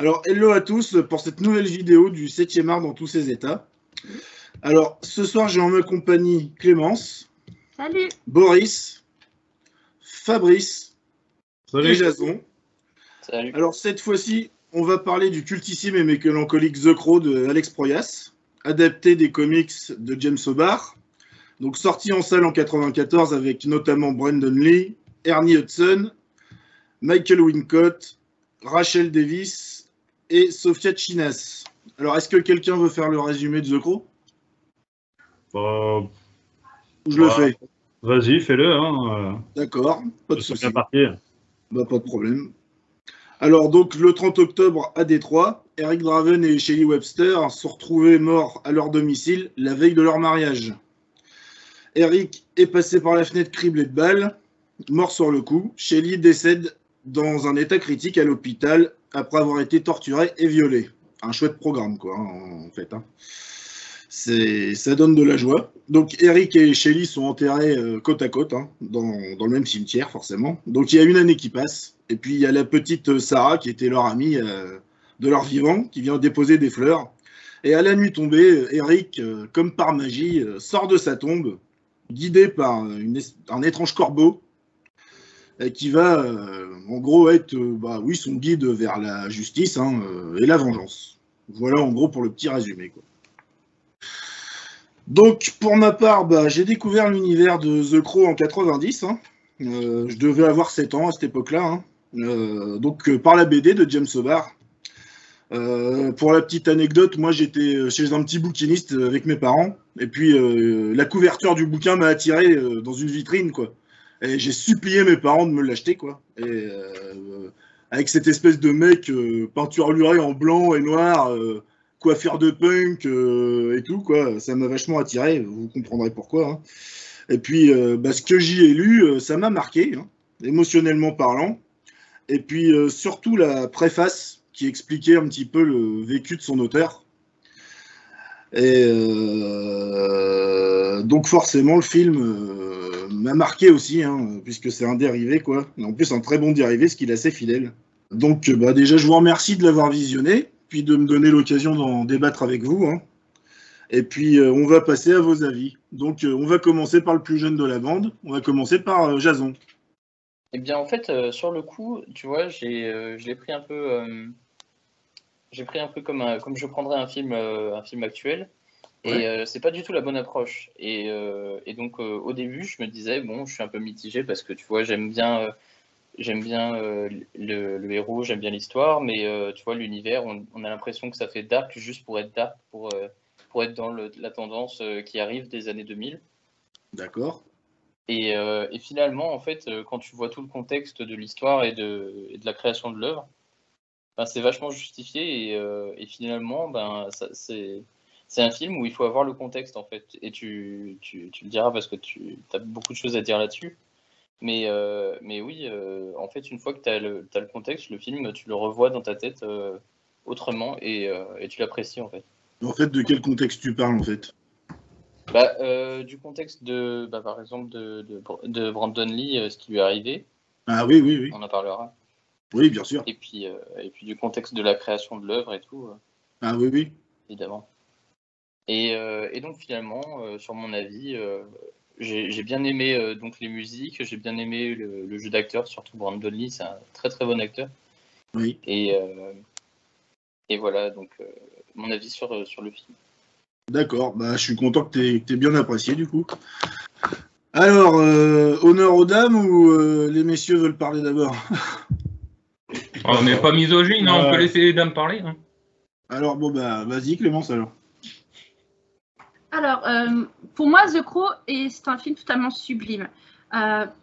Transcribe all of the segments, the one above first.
Alors, hello à tous pour cette nouvelle vidéo du 7e art dans tous ses états. Alors, ce soir, j'ai en ma compagnie Clémence. Salut. Boris. Fabrice. Salut. Et Jason. Salut. Alors, cette fois-ci, on va parler du cultissime et mélancolique The Crow de Alex Proyas, adapté des comics de James O'Barr. Donc, sorti en salle en 94 avec notamment Brandon Lee, Ernie Hudson, Michael Wincott, Rachel Davis et Sofia Chinas. Alors, est-ce que quelqu'un veut faire le résumé de The Crow? Ou je le fais? Vas-y, fais-le. Hein. D'accord, pas de souci. Bien parti. Bah, pas de problème. Alors, donc, le 30 octobre à Détroit, Eric Draven et Shelley Webster sont retrouvés morts à leur domicile la veille de leur mariage. Eric est passé par la fenêtre criblé de balles, mort sur le coup. Shelley décède dans un état critique à l'hôpital après avoir été torturé et violé. Un chouette programme, quoi, en fait. Hein. Ça donne de la joie. Donc, Eric et Shelley sont enterrés côte à côte, hein, dans le même cimetière, forcément. Donc, il y a une année qui passe. Et puis, il y a la petite Sarah, qui était leur amie de leur vivant, qui vient déposer des fleurs. Et à la nuit tombée, Eric, comme par magie, sort de sa tombe, guidé par un étrange corbeau, qui va, en gros, être son guide vers la justice et la vengeance. Voilà, en gros, pour le petit résumé, quoi. Donc, pour ma part, j'ai découvert l'univers de The Crow en 90. Hein. Je devais avoir 7 ans à cette époque-là. Hein. Par la BD de James O'Barr. Pour la petite anecdote, moi j'étais chez un petit bouquiniste avec mes parents. Et puis, la couverture du bouquin m'a attiré dans une vitrine, quoi. Et j'ai supplié mes parents de me l'acheter, quoi. Et avec cette espèce de mec peinturluré en blanc et noir, coiffure de punk et tout, quoi. Ça m'a vachement attiré, vous comprendrez pourquoi. Hein. Et puis, ce que j'y ai lu, ça m'a marqué, hein, émotionnellement parlant. Et puis, surtout la préface qui expliquait un petit peu le vécu de son auteur. Et donc, forcément, le film m'a marqué aussi, hein, puisque c'est un dérivé, quoi. Et en plus, un très bon dérivé, ce qui est assez fidèle. Donc, déjà, je vous remercie de l'avoir visionné, puis de me donner l'occasion d'en débattre avec vous. Hein. Et puis, on va passer à vos avis. Donc, on va commencer par le plus jeune de la bande. On va commencer par Jason. Eh bien, en fait, sur le coup, tu vois, je l'ai pris un peu... j'ai pris un peu comme je prendrais un film actuel. Ouais. Et c'est pas du tout la bonne approche. Et donc, au début, je me disais, bon, je suis un peu mitigé parce que, tu vois, j'aime bien le héros, j'aime bien l'histoire, mais tu vois, l'univers, on a l'impression que ça fait dark juste pour être dark, pour être dans la tendance qui arrive des années 2000. D'accord. Et finalement, en fait, quand tu vois tout le contexte de l'histoire et de la création de l'œuvre, c'est vachement justifié et finalement, c'est un film où il faut avoir le contexte, en fait. Et tu le diras parce que tu as beaucoup de choses à dire là-dessus. Mais oui, en fait, une fois que tu as le contexte, le film, tu le revois dans ta tête autrement et tu l'apprécies, en fait. En fait, de quel contexte tu parles, en fait? Du contexte par exemple, de Brandon Lee, ce qui lui est arrivé. Ah oui, oui, oui. On en parlera. Oui, bien sûr. Et puis du contexte de la création de l'œuvre et tout. Ah oui, oui. Évidemment. Et donc, finalement, sur mon avis... j'ai bien aimé donc les musiques, j'ai bien aimé le jeu d'acteur, surtout Brandon Lee, c'est un très très bon acteur. Oui. Et voilà, donc mon avis sur le film. D'accord, je suis content que t'aies bien apprécié du coup. Alors, honneur aux dames ou les messieurs veulent parler d'abord? On n'est pas misogyne, on peut laisser les dames parler. Hein. Alors vas-y Clémence alors. Alors, pour moi, The Crow, c'est un film totalement sublime.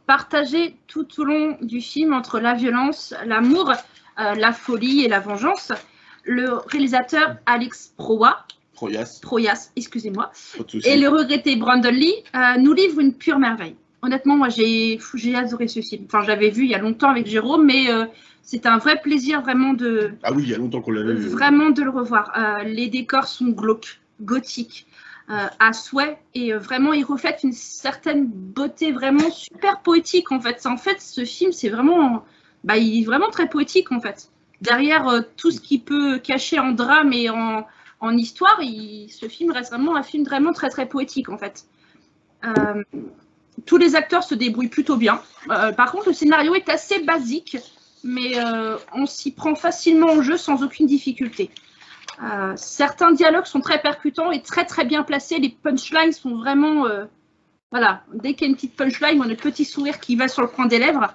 Partagé tout au long du film entre la violence, l'amour, la folie et la vengeance, le réalisateur Alex Proyas, excusez-moi, et le regretté Brandon Lee nous livrent une pure merveille. Honnêtement, moi, j'ai adoré ce film. Enfin, je l'avais vu il y a longtemps avec Jérôme, mais c'est un vrai plaisir vraiment de... Ah oui, il y a longtemps qu'on l'avait vu. Vraiment de le revoir. Les décors sont glauques, gothiques. À souhait et vraiment il reflète une certaine beauté vraiment super poétique en fait. En fait, ce film c'est vraiment, il est vraiment très poétique en fait. derrière tout ce qui peut cacher en drame et en histoire, ce film reste vraiment un film vraiment très très poétique en fait. Tous les acteurs se débrouillent plutôt bien. Par contre, le scénario est assez basique, mais on s'y prend facilement au jeu sans aucune difficulté. Certains dialogues sont très percutants et très très bien placés. Les punchlines sont vraiment... voilà, dès qu'il y a une petite punchline, on a le petit sourire qui va sur le coin des lèvres.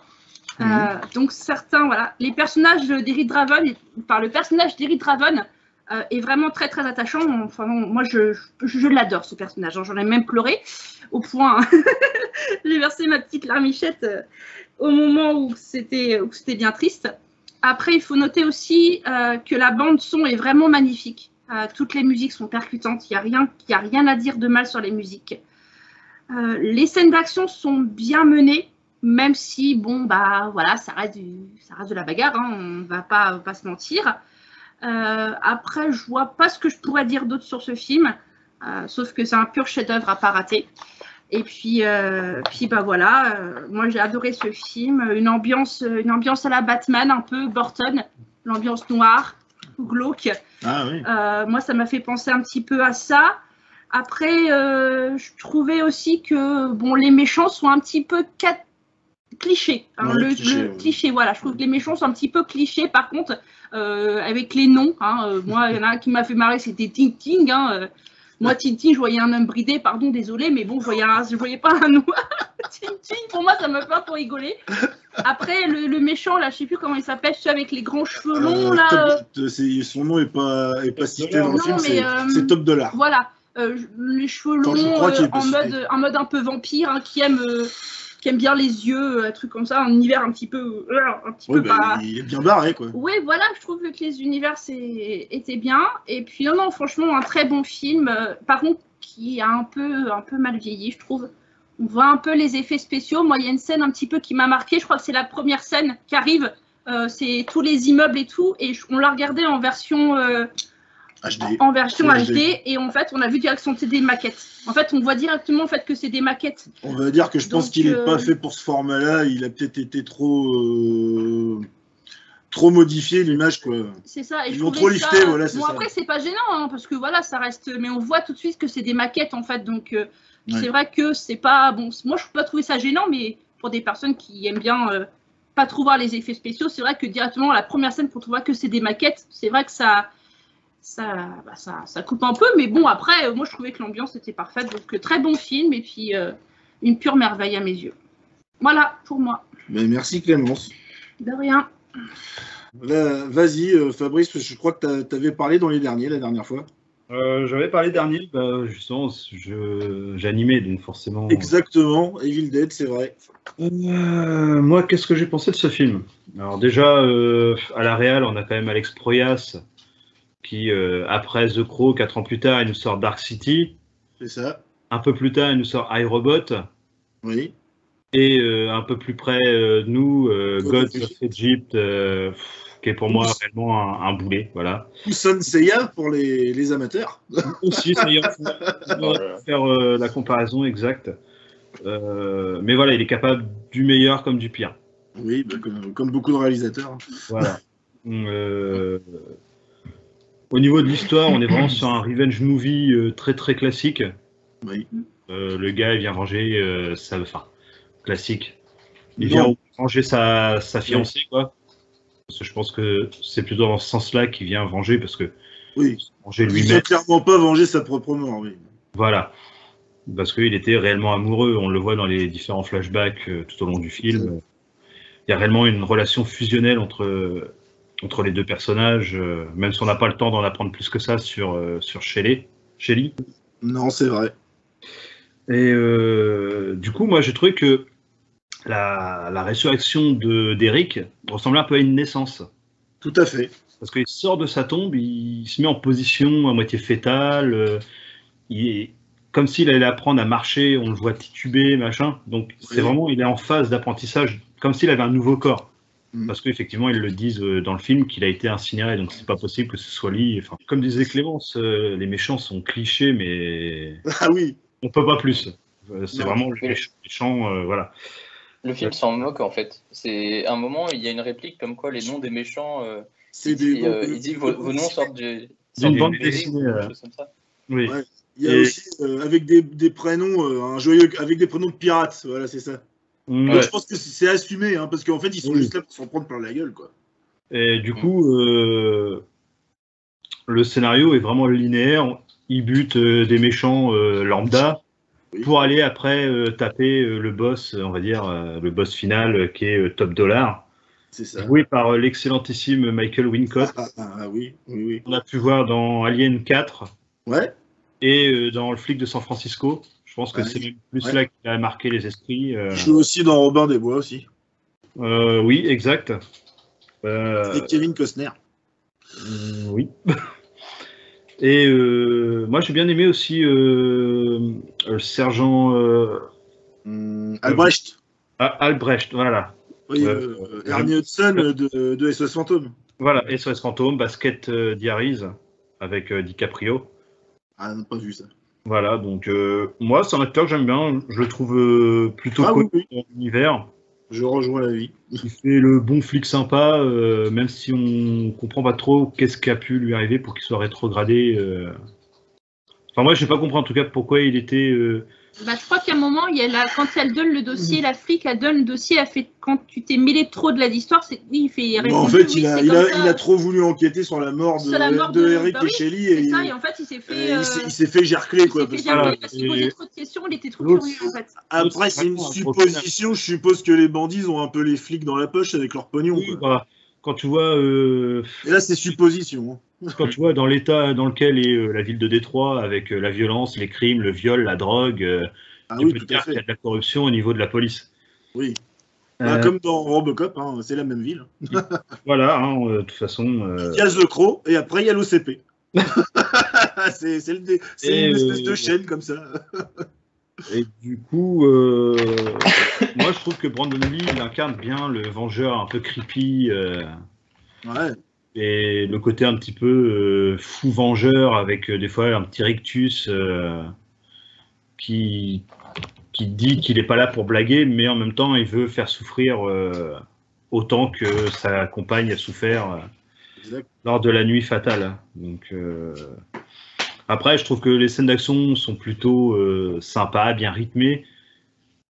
Donc certains, voilà. Les personnages d'Eric Draven, le personnage d'Eric Draven est vraiment très très attachant. Enfin, moi, je l'adore ce personnage. J'en ai même pleuré au point. J'ai versé ma petite larmichette au moment où c'était bien triste. Après, il faut noter aussi que la bande son est vraiment magnifique. Toutes les musiques sont percutantes. Il n'y a rien à dire de mal sur les musiques. Les scènes d'action sont bien menées, même si, bon, bah voilà, ça reste de la bagarre. Hein, on ne va pas se mentir. Après, je vois pas ce que je pourrais dire d'autre sur ce film, sauf que c'est un pur chef-d'œuvre à pas rater. Et puis bah voilà, moi j'ai adoré ce film, une ambiance à la Batman, un peu Burton, l'ambiance noire, glauque. Ah oui. Moi ça m'a fait penser un petit peu à ça. Après, je trouvais aussi que bon, les méchants sont un petit peu clichés. Hein, ouais, cliché, voilà. Je trouve que les méchants sont un petit peu clichés. Par contre, avec les noms, hein, moi, il y en a un qui m'a fait marrer, c'était Ting Ting. Hein, moi, Ting Ting, je voyais un homme bridé, pardon, désolé, mais bon, je voyais pas un noir. Ting Ting, pour moi, ça me fait pas pour rigoler. Après, le méchant, là, je sais plus comment il s'appelle, celui avec les grands cheveux longs, là. Son nom est pas cité dans le non, film, mais, c'est Top Dollar. Voilà. Les cheveux longs, en mode un peu vampire, hein, qui aime bien les yeux, un truc comme ça, un univers un petit peu bah, il est bien barré, quoi. Oui, voilà, je trouve que les univers étaient bien. Et puis non, franchement, un très bon film. Par contre, qui a un peu mal vieilli, je trouve. On voit un peu les effets spéciaux. Moi, il y a une scène un petit peu qui m'a marqué. Je crois que c'est la première scène qui arrive. C'est tous les immeubles et tout. Et on l'a regardé en version HD, et en fait on a vu directement que c'est des maquettes. En fait on voit directement en fait que c'est des maquettes. On va dire que je pense qu'il n'est pas fait pour ce format-là, il a peut-être été trop modifié l'image, quoi. C'est ça. Et ils l'ont trop lifté, voilà. Bon, après c'est pas gênant, hein, parce que voilà, ça reste. Mais on voit tout de suite que c'est des maquettes en fait, donc c'est vrai que c'est pas bon. Moi je peux pas trouver ça gênant, mais pour des personnes qui aiment bien pas trop voir les effets spéciaux, c'est vrai que directement la première scène quand on voit que c'est des maquettes, c'est vrai que ça coupe un peu, mais bon, après, moi, je trouvais que l'ambiance était parfaite. Donc, très bon film, et puis une pure merveille à mes yeux. Voilà, pour moi. Mais merci, Clémence. De rien. Vas-y, Fabrice, parce que je crois que tu avais parlé dans les derniers, la dernière fois. J'avais parlé dernier, justement, j'animais, donc forcément... Exactement, Evil Dead, c'est vrai. Moi, qu'est-ce que j'ai pensé de ce film? Alors déjà, à la réal, on a quand même Alex Proyas, qui, après The Crow, 4 ans plus tard, il nous sort Dark City. C'est ça. Un peu plus tard, il nous sort iRobot. Oui. Et un peu plus près de nous, Gods of Egypt, qui est pour moi réellement un boulet. Voilà. Ou Son Seiya pour les amateurs. Aussi, ça y est, on va faire la comparaison exacte. Mais voilà, il est capable du meilleur comme du pire. Oui, bah, comme beaucoup de réalisateurs. Voilà. Au niveau de l'histoire, on est vraiment sur un revenge movie très très classique. Oui. Le gars, il vient venger classique. Il vient venger sa fiancée, quoi. Parce que je pense que c'est plutôt dans ce sens-là qu'il vient venger, parce que venger lui-même. Il ne clairement pas venger sa propre mort, oui. Voilà. Parce qu'il était réellement amoureux. On le voit dans les différents flashbacks tout au long du film. Il y a réellement une relation fusionnelle entre les deux personnages, même si on n'a pas le temps d'en apprendre plus que ça sur Shelley. Non, c'est vrai. Et du coup, moi, j'ai trouvé que la résurrection d'Eric ressemblait un peu à une naissance. Tout à fait. Parce qu'il sort de sa tombe, il se met en position à moitié fétale, il est comme s'il allait apprendre à marcher, on le voit tituber, machin. Donc, c'est vraiment, il est en phase d'apprentissage, comme s'il avait un nouveau corps. Parce qu'effectivement, ils le disent dans le film qu'il a été incinéré, donc c'est pas possible que ce soit lui. Enfin, comme disait Clémence, les méchants sont clichés, mais on peut pas plus. C'est vraiment le méchant, voilà. Le film s'en moque en fait. C'est un moment, il y a une réplique comme quoi les noms des méchants C'est Il dit vos noms sortent D'une d'une bande BD dessinée, ou quelque chose comme ça. Oui. Ouais. Il y a aussi avec des prénoms, un joyeux avec des prénoms de pirates. Voilà, c'est ça. Ouais. Donc je pense que c'est assumé, hein, parce qu'en fait, ils sont Oui. juste là pour s'en prendre plein la gueule, quoi. Et du coup, le scénario est vraiment linéaire. Il bute des méchants lambda Oui. pour aller après taper le boss, on va dire, le boss final qui est Top Dollar, C'est ça. joué par l'excellentissime Michael Wincott. Oui, oui, oui. On a pu voir dans Alien 4 Ouais, et dans Le flic de San Francisco. Je pense que Ouais. c'est même plus Ouais. là qu'il a marqué les esprits. je suis aussi dans Robin des Bois aussi. Oui, exact. Et Kevin Costner. Oui. Et moi, j'ai bien aimé aussi le sergent Albrecht. Albrecht, voilà. Oui, Ernie Hudson de SOS Fantôme. Voilà, SOS Fantôme, Basket Diaries avec DiCaprio. Ah, on n'a pas vu ça. Voilà, donc moi, c'est un acteur que j'aime bien. Je le trouve plutôt connu oui. dans l'univers. Je rejoins la vie. Il fait le bon flic sympa, même si on comprend pas trop qu'est-ce qui a pu lui arriver pour qu'il soit rétrogradé. Enfin, moi, je n'ai pas compris en tout cas pourquoi il était. Bah, je crois qu'à un moment, quand elle donne le dossier, la flic, elle donne le dossier, elle fait, quand tu t'es mêlé trop de l'histoire, c'est oui, il fait. Bon, en fait, il a trop voulu enquêter sur la mort de Eric bah et oui, Shelley c'est ça, et en fait, il s'est fait. il s'est fait gercler, quoi. Il s'est fait gercler parce qu'il posait trop de questions, il était trop curieux, en fait. Après, c'est une supposition. Je suppose que les bandits ont un peu les flics dans la poche avec leur pognon. Oui, Quoi. bah, quand tu vois. Et là, c'est supposition. Quand tu vois dans l'état dans lequel est la ville de Détroit, avec la violence, les crimes, le viol, la drogue, tu peux te dire qu'il y a de la corruption au niveau de la police. Oui. Comme dans Robocop, hein, c'est la même ville. Voilà, de toute façon. Il y a The Crow et après il y a l'OCP. c'est une espèce de chaîne comme ça. Et du coup, moi je trouve que Brandon Lee il incarne bien le vengeur un peu creepy. Ouais. Et le côté un petit peu fou vengeur avec des fois un petit rictus qui dit qu'il n'est pas là pour blaguer, mais en même temps il veut faire souffrir autant que sa compagne a souffert lors de la nuit fatale. Donc, après, je trouve que les scènes d'action sont plutôt sympas, bien rythmées.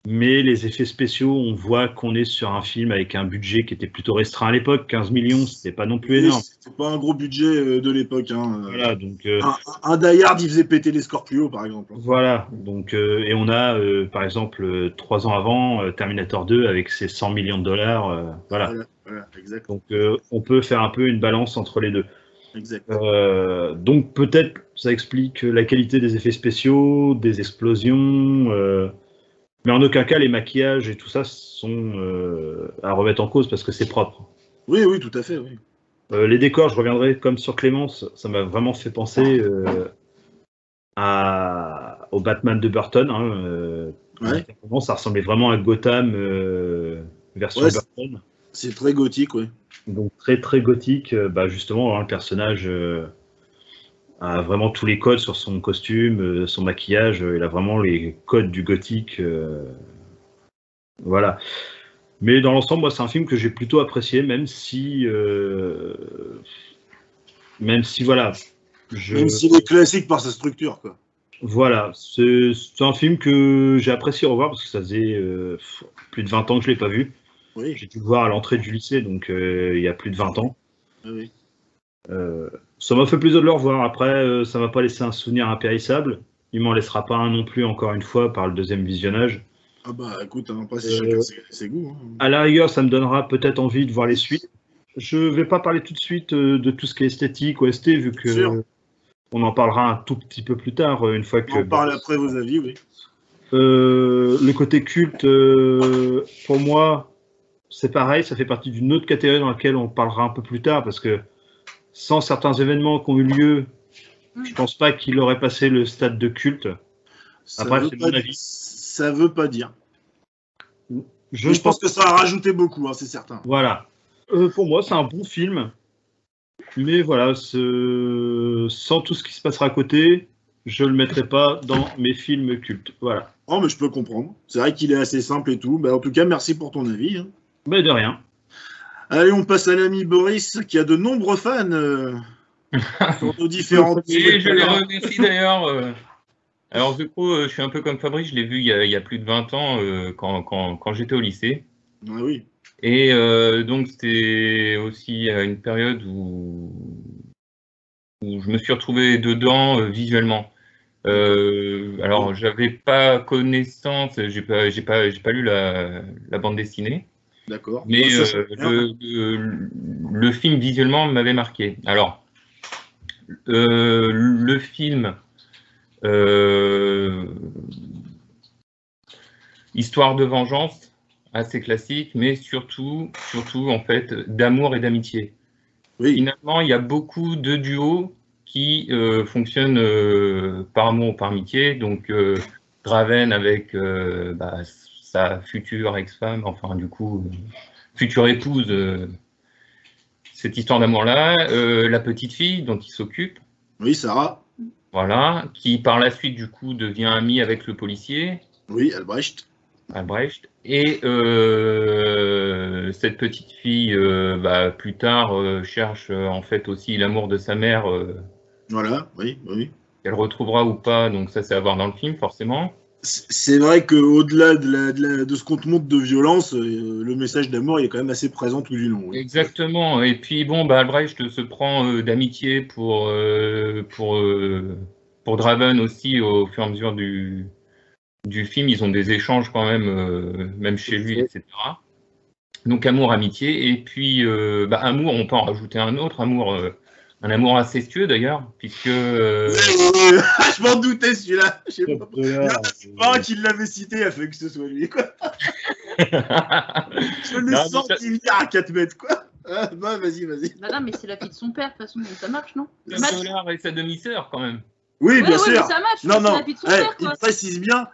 Mais les effets spéciaux, on voit qu'on est sur un film avec un budget qui était plutôt restreint à l'époque. 15 millions, c'était pas non plus énorme. C'était pas un gros budget de l'époque. Hein. Voilà, donc, un Die Hard, il faisait péter les Scorpios, par exemple. Voilà, donc, et on a, par exemple, 3 ans avant, Terminator 2 avec ses 100 millions de dollars. Voilà, exact. Donc, on peut faire un peu une balance entre les deux. Exact. Donc, peut-être ça explique la qualité des effets spéciaux, des explosions. Mais en aucun cas, les maquillages et tout ça sont à remettre en cause parce que c'est propre. Oui, tout à fait. Oui. Les décors, je reviendrai comme sur Clémence, ça m'a vraiment fait penser au Batman de Burton. Ça ressemblait vraiment à Gotham version Burton. C'est très gothique, oui. Donc très très gothique. Justement, le personnage a vraiment tous les codes sur son costume, son maquillage. Il a vraiment les codes du gothique. Voilà. Mais dans l'ensemble, moi, c'est un film que j'ai plutôt apprécié, même si voilà. Même s'il est classique par sa structure, quoi. Voilà. C'est un film que j'ai apprécié revoir parce que ça faisait plus de 20 ans que je ne l'ai pas vu. Oui. J'ai dû le voir à l'entrée du lycée, donc il y a plus de 20 ans. Oui. Ça m'a fait plaisir de le revoir. Après, ça m'a pas laissé un souvenir impérissable. Il m'en laissera pas un non plus, encore une fois, par le deuxième visionnage. Ah bah écoute, après c'est chacun ses goûts. Hein. À la rigueur, ça me donnera peut-être envie de voir les suites. Je vais pas parler tout de suite de tout ce qui est esthétique, OST, vu que on en parlera un tout petit peu plus tard, une fois que. On parle après vos avis, oui. Le côté culte, pour moi, c'est pareil, ça fait partie d'une autre catégorie dans laquelle on parlera un peu plus tard, parce que sans certains événements qui ont eu lieu, je pense pas qu'il aurait passé le stade de culte. Après, c'est mon avis. Ça veut pas dire. Je pense que ça a rajouté beaucoup, hein, c'est certain. Voilà. Pour moi, c'est un bon film. Mais voilà, sans tout ce qui se passera à côté, je le mettrai pas dans mes films cultes. Voilà. Oh, mais je peux comprendre. C'est vrai qu'il est assez simple et tout. Bah, en tout cas, merci pour ton avis. Hein. Mais de rien. Allez, on passe à l'ami Boris, qui a de nombreux fans sur nos différentes... Et je les remercie d'ailleurs. Alors, The Crow, je suis un peu comme Fabrice, je l'ai vu il y a plus de 20 ans quand j'étais au lycée. Ah oui. Et donc, c'était aussi à une période où je me suis retrouvé dedans visuellement. Alors, j'avais pas connaissance, j'ai pas lu la bande dessinée. D'accord. Mais le film visuellement m'avait marqué. Alors, le film, histoire de vengeance, assez classique, mais surtout en fait, d'amour et d'amitié. Oui. Finalement, il y a beaucoup de duos qui fonctionnent par amour ou par amitié. Donc, Draven avec sa future ex-femme, enfin du coup, future épouse, cette histoire d'amour-là. La petite fille dont il s'occupe. Oui, Sarah. Voilà, qui par la suite du coup devient amie avec le policier. Oui, Albrecht. Et cette petite fille, plus tard, cherche en fait aussi l'amour de sa mère. Voilà, oui. Elle retrouvera ou pas, donc ça c'est à voir dans le film forcément. C'est vrai qu'au-delà de ce qu'on te montre de violence, le message d'amour il est quand même assez présent tout du long. Oui. Exactement. Et puis bon, Albrecht se prend d'amitié pour Draven aussi au fur et à mesure du film. Ils ont des échanges quand même chez lui, etc. Donc amour, amitié. Et puis amour, on peut en rajouter un autre, un amour incestueux d'ailleurs, puisque... Je m'en doutais celui-là. Je sais pas. Il y en a pas un qui l'avait cité afin que ce soit lui, quoi. Je le sens qu'il vient à 4 mètres, quoi. Vas-y. Bah non, mais c'est la fille de son père, de toute façon, ça marche, non? $1 et sa demi-sœur, quand même. Oui, bien sûr. Ça match, non, la fille de son père, il précise bien.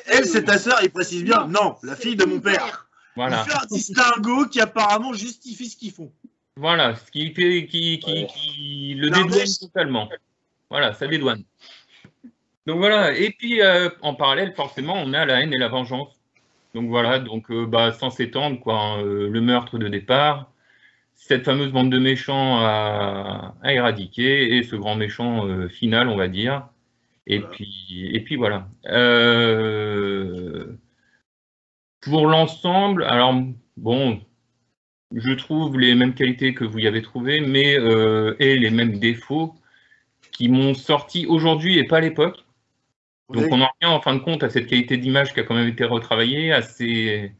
Elle, c'est ta sœur, il précise bien. Non, la fille de mon père. Voilà. Il fait un distinguo qui apparemment justifie ce qu'ils font. Voilà, ce qui fait qui le dédouane totalement. Voilà, ça dédouane. Donc voilà, et puis en parallèle, forcément, on a la haine et la vengeance. Donc voilà, sans s'étendre, quoi, le meurtre de départ, cette fameuse bande de méchants à éradiquer, et ce grand méchant final, on va dire. Et puis voilà. Pour l'ensemble, alors bon, je trouve les mêmes qualités que vous y avez trouvées, mais et les mêmes défauts qui m'ont sorti aujourd'hui et pas à l'époque. Donc on en revient en fin de compte à cette qualité d'image qui a quand même été retravaillée, à ces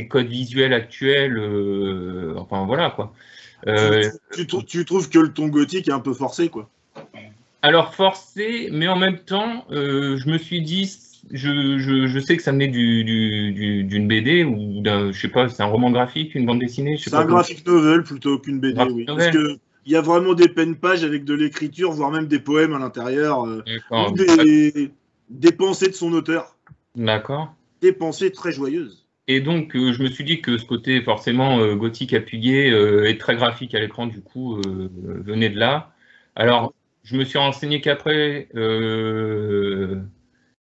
codes visuels actuels, enfin voilà quoi. Tu trouves que le ton gothique est un peu forcé, quoi? Alors forcé, mais en même temps, je me suis dit, je sais que ça venait d'une BD ou d'un, je sais pas, c'est un roman graphique, une bande dessinée, je sais pas. C'est un graphic novel plutôt qu'une BD, oui. Parce que il y a vraiment des pen-pages avec de l'écriture, voire même des poèmes à l'intérieur, ou des pensées de son auteur. D'accord. Des pensées très joyeuses. Et donc, je me suis dit que ce côté forcément gothique appuyé et très graphique à l'écran, du coup, venait de là. Alors, je me suis renseigné qu'après,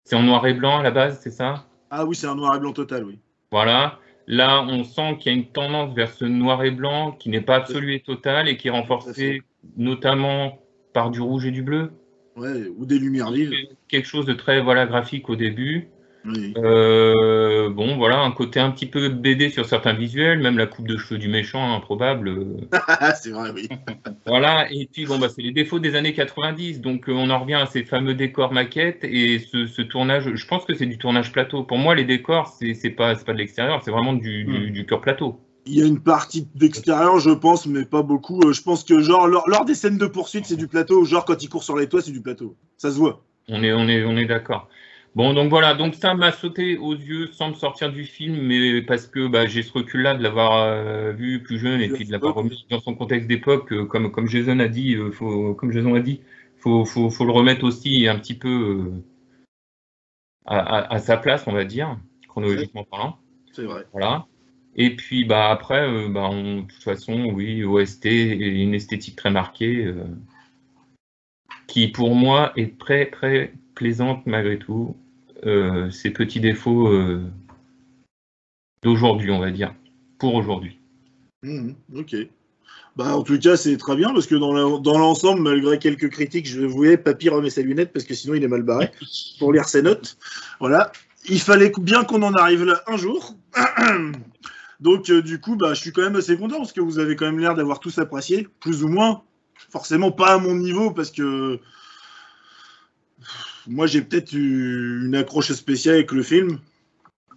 c'est en noir et blanc à la base, c'est ça? Ah oui, c'est un noir et blanc total, oui. Voilà. Là, on sent qu'il y a une tendance vers ce noir et blanc qui n'est pas absolu et total et qui est renforcé notamment par du rouge et du bleu. Ouais, ou des lumières vives. Quelque chose de très graphique au début. Oui. Bon, voilà, un côté un petit peu BD sur certains visuels, même la coupe de cheveux du méchant, improbable. C'est vrai, oui. Voilà, et puis bon, c'est les défauts des années 90, donc on en revient à ces fameux décors maquettes et ce tournage, je pense que c'est du tournage plateau. Pour moi, les décors, c'est pas de l'extérieur, c'est vraiment du pur plateau. Il y a une partie d'extérieur, je pense, mais pas beaucoup. Je pense que genre lors des scènes de poursuite, c'est du plateau, genre quand il court sur les toits, c'est du plateau. Ça se voit. On est d'accord. Bon, donc voilà, donc ça m'a sauté aux yeux sans me sortir du film, mais parce que j'ai ce recul-là de l'avoir vu plus jeune et puis de l'avoir remis dans son contexte d'époque, comme Jason a dit, faut le remettre aussi un petit peu à sa place, on va dire, chronologiquement parlant. C'est vrai. Voilà. Et puis après, de toute façon, oui, OST et une esthétique très marquée, qui pour moi est très très plaisante malgré tout. Ces petits défauts d'aujourd'hui, on va dire, pour aujourd'hui. Ok. Bah, en tout cas, c'est très bien parce que dans l'ensemble, malgré quelques critiques, je voulais Papy remet ses lunettes parce que sinon il est mal barré pour lire ses notes. Voilà. Il fallait bien qu'on en arrive là un jour. Donc, du coup, bah, je suis quand même assez content parce que vous avez quand même l'air d'avoir tous apprécié, plus ou moins. Forcément pas à mon niveau parce que moi j'ai peut-être eu une accroche spéciale avec le film.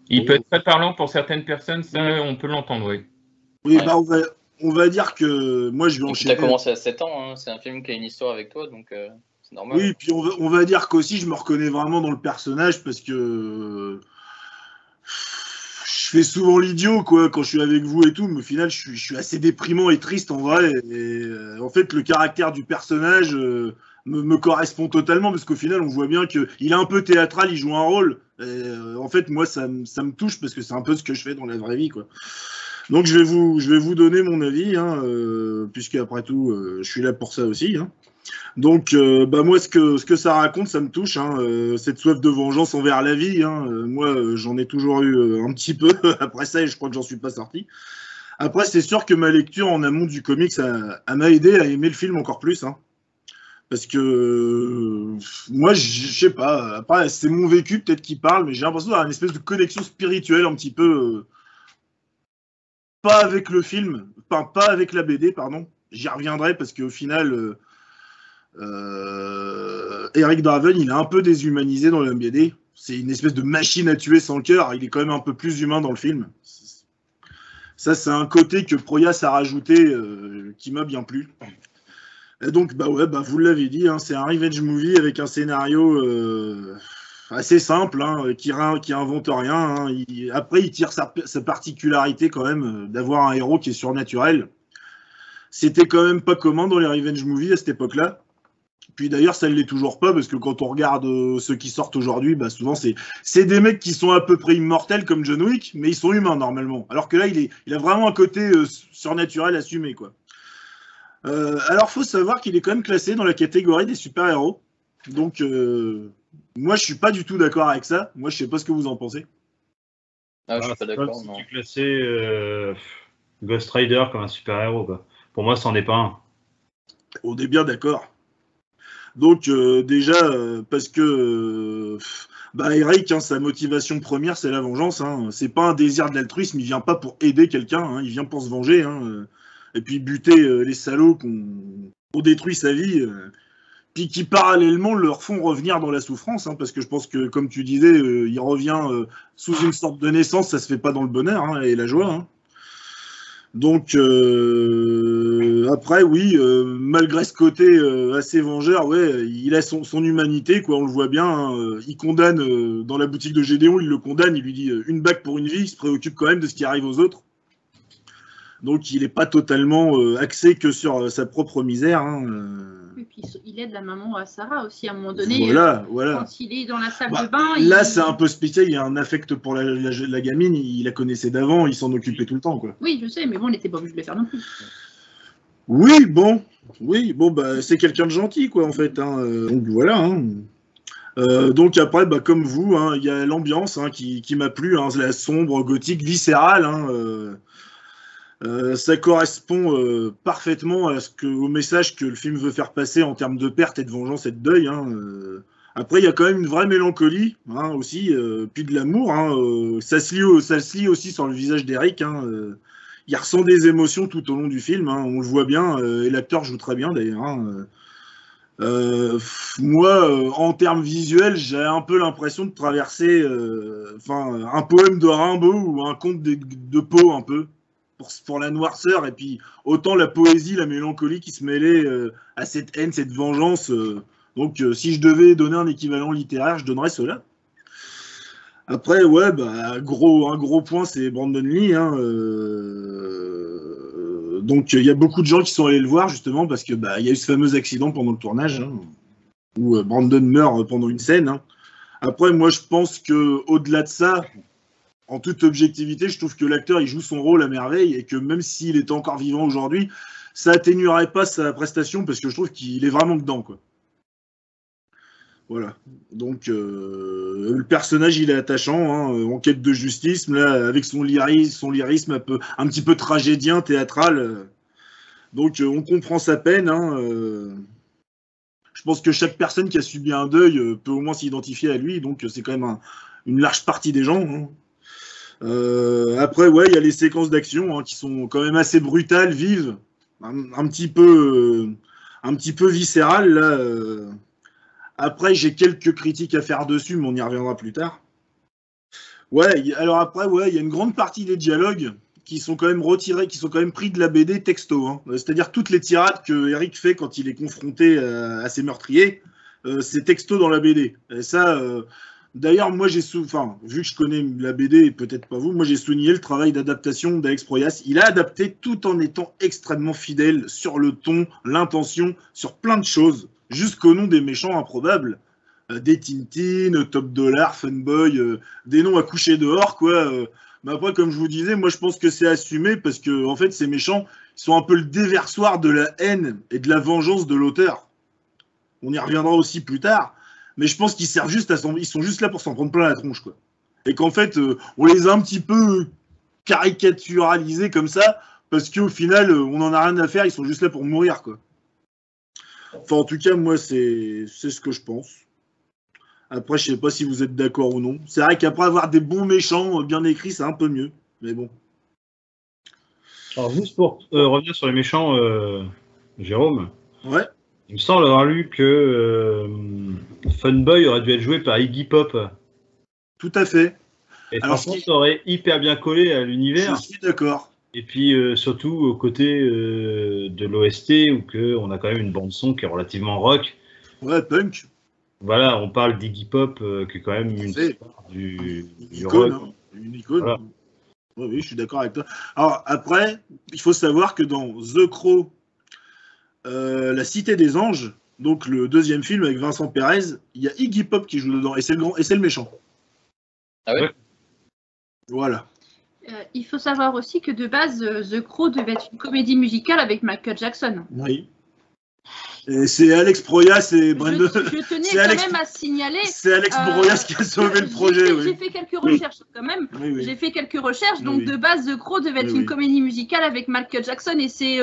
Il peut être très parlant pour certaines personnes, ça on peut l'entendre, oui. Oui, Ouais. bah, on va dire que moi je vais Et puis enchaîner. t'as commencé à 7 ans, hein. C'est un film qui a une histoire avec toi, donc c'est normal. Oui, puis on va dire qu'aussi je me reconnais vraiment dans le personnage parce que je fais souvent l'idiot quoi quand je suis avec vous et tout, mais au final je suis assez déprimant et triste en vrai. Et en fait le caractère du personnage me correspond totalement parce qu'au final on voit bien qu'il est un peu théâtral, il joue un rôle. Et, en fait moi ça me touche parce que c'est un peu ce que je fais dans la vraie vie quoi. Donc je vais vous donner mon avis, hein, puisque après tout je suis là pour ça aussi. Hein. Donc, bah moi, ce que ça raconte, ça me touche. Hein, cette soif de vengeance envers la vie. Hein, moi, j'en ai toujours eu un petit peu. Après ça, et je crois que j'en suis pas sorti. Après, c'est sûr que ma lecture en amont du comics, ça m'a aidé à aimer le film encore plus. Hein, parce que moi, je sais pas. Après, c'est mon vécu peut-être qui parle, mais j'ai l'impression d'avoir une espèce de connexion spirituelle un petit peu. Pas avec le film, pas avec la BD, pardon. J'y reviendrai parce qu'au final. Eric Draven, il est un peu déshumanisé dans le BD. C'est une espèce de machine à tuer sans cœur. Il est quand même un peu plus humain dans le film. Ça, c'est un côté que Proyas a rajouté qui m'a bien plu. Et donc, bah ouais, bah vous l'avez dit, hein, c'est un revenge movie avec un scénario assez simple, hein, qui invente rien. Hein. Après, il tire sa particularité quand même d'avoir un héros qui est surnaturel. C'était quand même pas commun dans les revenge movies à cette époque-là. Puis d'ailleurs, ça ne l'est toujours pas, parce que quand on regarde ceux qui sortent aujourd'hui, bah souvent c'est des mecs qui sont à peu près immortels comme John Wick, mais ils sont humains normalement. Alors que là, il a vraiment un côté surnaturel assumé, quoi. Alors, faut savoir qu'il est quand même classé dans la catégorie des super-héros. Donc, moi, je suis pas du tout d'accord avec ça. Moi, je sais pas ce que vous en pensez. Ah, je suis pas d'accord, si non. tu classais Ghost Rider comme un super-héros, quoi. Pour moi, c'en est pas un. On est bien d'accord. Donc déjà, parce que bah, Eric, hein, sa motivation première, c'est la vengeance. Hein. C'est pas un désir de l'altruisme, il vient pas pour aider quelqu'un, hein, il vient pour se venger. Hein, et puis buter les salauds qui ont détruit sa vie, puis qui parallèlement leur font revenir dans la souffrance. Hein, parce que je pense que, comme tu disais, il revient sous une sorte de naissance, ça se fait pas dans le bonheur hein, et la joie. Hein. Donc après oui, malgré ce côté assez vengeur, ouais, il a son humanité quoi, on le voit bien. Hein, il condamne dans la boutique de Gédéon, il le condamne, il lui dit une bague pour une vie, il se préoccupe quand même de ce qui arrive aux autres. Donc il n'est pas totalement axé que sur sa propre misère. Hein, Et puis il aide la maman Sarah aussi à un moment donné. Voilà. Quand il est dans la salle de bain. Là, c'est un peu spécial. Il y a un affect pour la gamine. Il la connaissait d'avant. Il s'en occupait tout le temps, quoi. Oui, je sais, mais bon, il n'était pas obligé de le faire non plus. Oui, bon, bah, c'est quelqu'un de gentil, quoi, en fait. Hein. Donc voilà. Hein. Donc après, bah, comme vous, hein, il y a l'ambiance hein, qui m'a plu, hein, la sombre, gothique, viscérale. Hein, ça correspond parfaitement au message que le film veut faire passer en termes de perte et de vengeance et de deuil. Hein, après, il y a quand même une vraie mélancolie hein, aussi, puis de l'amour. Hein, ça se lit aussi sur le visage d'Eric. Hein, il ressent des émotions tout au long du film. Hein, on le voit bien, et l'acteur joue très bien d'ailleurs. Hein, moi, en termes visuels, j'ai un peu l'impression de traverser un poème de Rimbaud ou un conte de Poe un peu. Pour la noirceur, et puis autant la poésie, la mélancolie qui se mêlait à cette haine, cette vengeance. Donc, si je devais donner un équivalent littéraire, je donnerais cela. Après, ouais, bah, un gros point, c'est Brandon Lee. Hein, donc, il y a beaucoup de gens qui sont allés le voir, justement, parce que bah, y a eu ce fameux accident pendant le tournage, hein, où Brandon meurt pendant une scène. Hein. Après, moi, je pense qu'au-delà de ça, en toute objectivité, je trouve que l'acteur il joue son rôle à merveille et que même s'il est encore vivant aujourd'hui, ça atténuerait pas sa prestation parce que je trouve qu'il est vraiment dedans, quoi. Voilà. Donc, le personnage, il est attachant, hein, en quête de justice, là, avec son lyrisme un petit peu tragédien, théâtral. Donc, on comprend sa peine. Hein, je pense que chaque personne qui a subi un deuil peut au moins s'identifier à lui. Donc, c'est quand même une large partie des gens. Hein. Après, ouais, il y a les séquences d'action qui sont quand même assez brutales, vives, un petit peu viscérales, là. Après, j'ai quelques critiques à faire dessus, mais on y reviendra plus tard. Ouais, alors après, ouais, il y a une grande partie des dialogues qui sont quand même retirés, qui sont quand même pris de la BD texto. Hein. C'est-à-dire toutes les tirades que Eric fait quand il est confronté à ses meurtriers, c'est texto dans la BD. Et ça, d'ailleurs, moi, vu que je connais la BD, et peut-être pas vous, moi, j'ai souligné le travail d'adaptation d'Alex Proyas. Il a adapté tout en étant extrêmement fidèle sur le ton, l'intention, sur plein de choses, jusqu'au nom des méchants improbables. Des Tintin, Top Dollar, Funboy, des noms à coucher dehors, quoi. Mais après, comme je vous disais, moi, je pense que c'est assumé parce que, en fait, ces méchants sont un peu le déversoir de la haine et de la vengeance de l'auteur. On y reviendra aussi plus tard. Mais je pense qu'ils servent ils sont juste là pour s'en prendre plein la tronche, quoi. Et qu'en fait, on les a un petit peu caricaturalisés comme ça, parce qu'au final, on n'en a rien à faire, ils sont juste là pour mourir, quoi. Enfin, en tout cas, moi, c'est ce que je pense. Après, je sais pas si vous êtes d'accord ou non. C'est vrai qu'après avoir des bons méchants bien écrits, c'est un peu mieux. Mais bon. Alors, juste pour revenir sur les méchants, Jérôme. Ouais. Il me semble avoir lu que Funboy aurait dû être joué par Iggy Pop. Tout à fait. Et franchement, ça aurait hyper bien collé à l'univers. Je suis d'accord. Et puis, surtout, au côté de l'OST, où on a quand même une bande-son qui est relativement rock. Ouais, punk. Voilà, on parle d'Iggy Pop, qui est quand même une star du icône, rock. hein. Une icône. Voilà. Oui, je suis d'accord avec toi. Alors, après, il faut savoir que dans The Crow, La Cité des Anges, donc le deuxième film avec Vincent Perez, il y a Iggy Pop qui joue dedans, et c'est le méchant. Ah ouais. Voilà. Il faut savoir aussi que de base, The Crow devait être une comédie musicale avec Michael Jackson. Oui. Et c'est Alex Proyas et Brandon. Je tenais quand même à signaler. C'est Alex Proyas qui a sauvé le projet. J'ai fait quelques recherches quand même. Oui. J'ai fait quelques recherches. Donc Oui. de base, The Crow devait être une comédie musicale avec Michael Jackson et c'est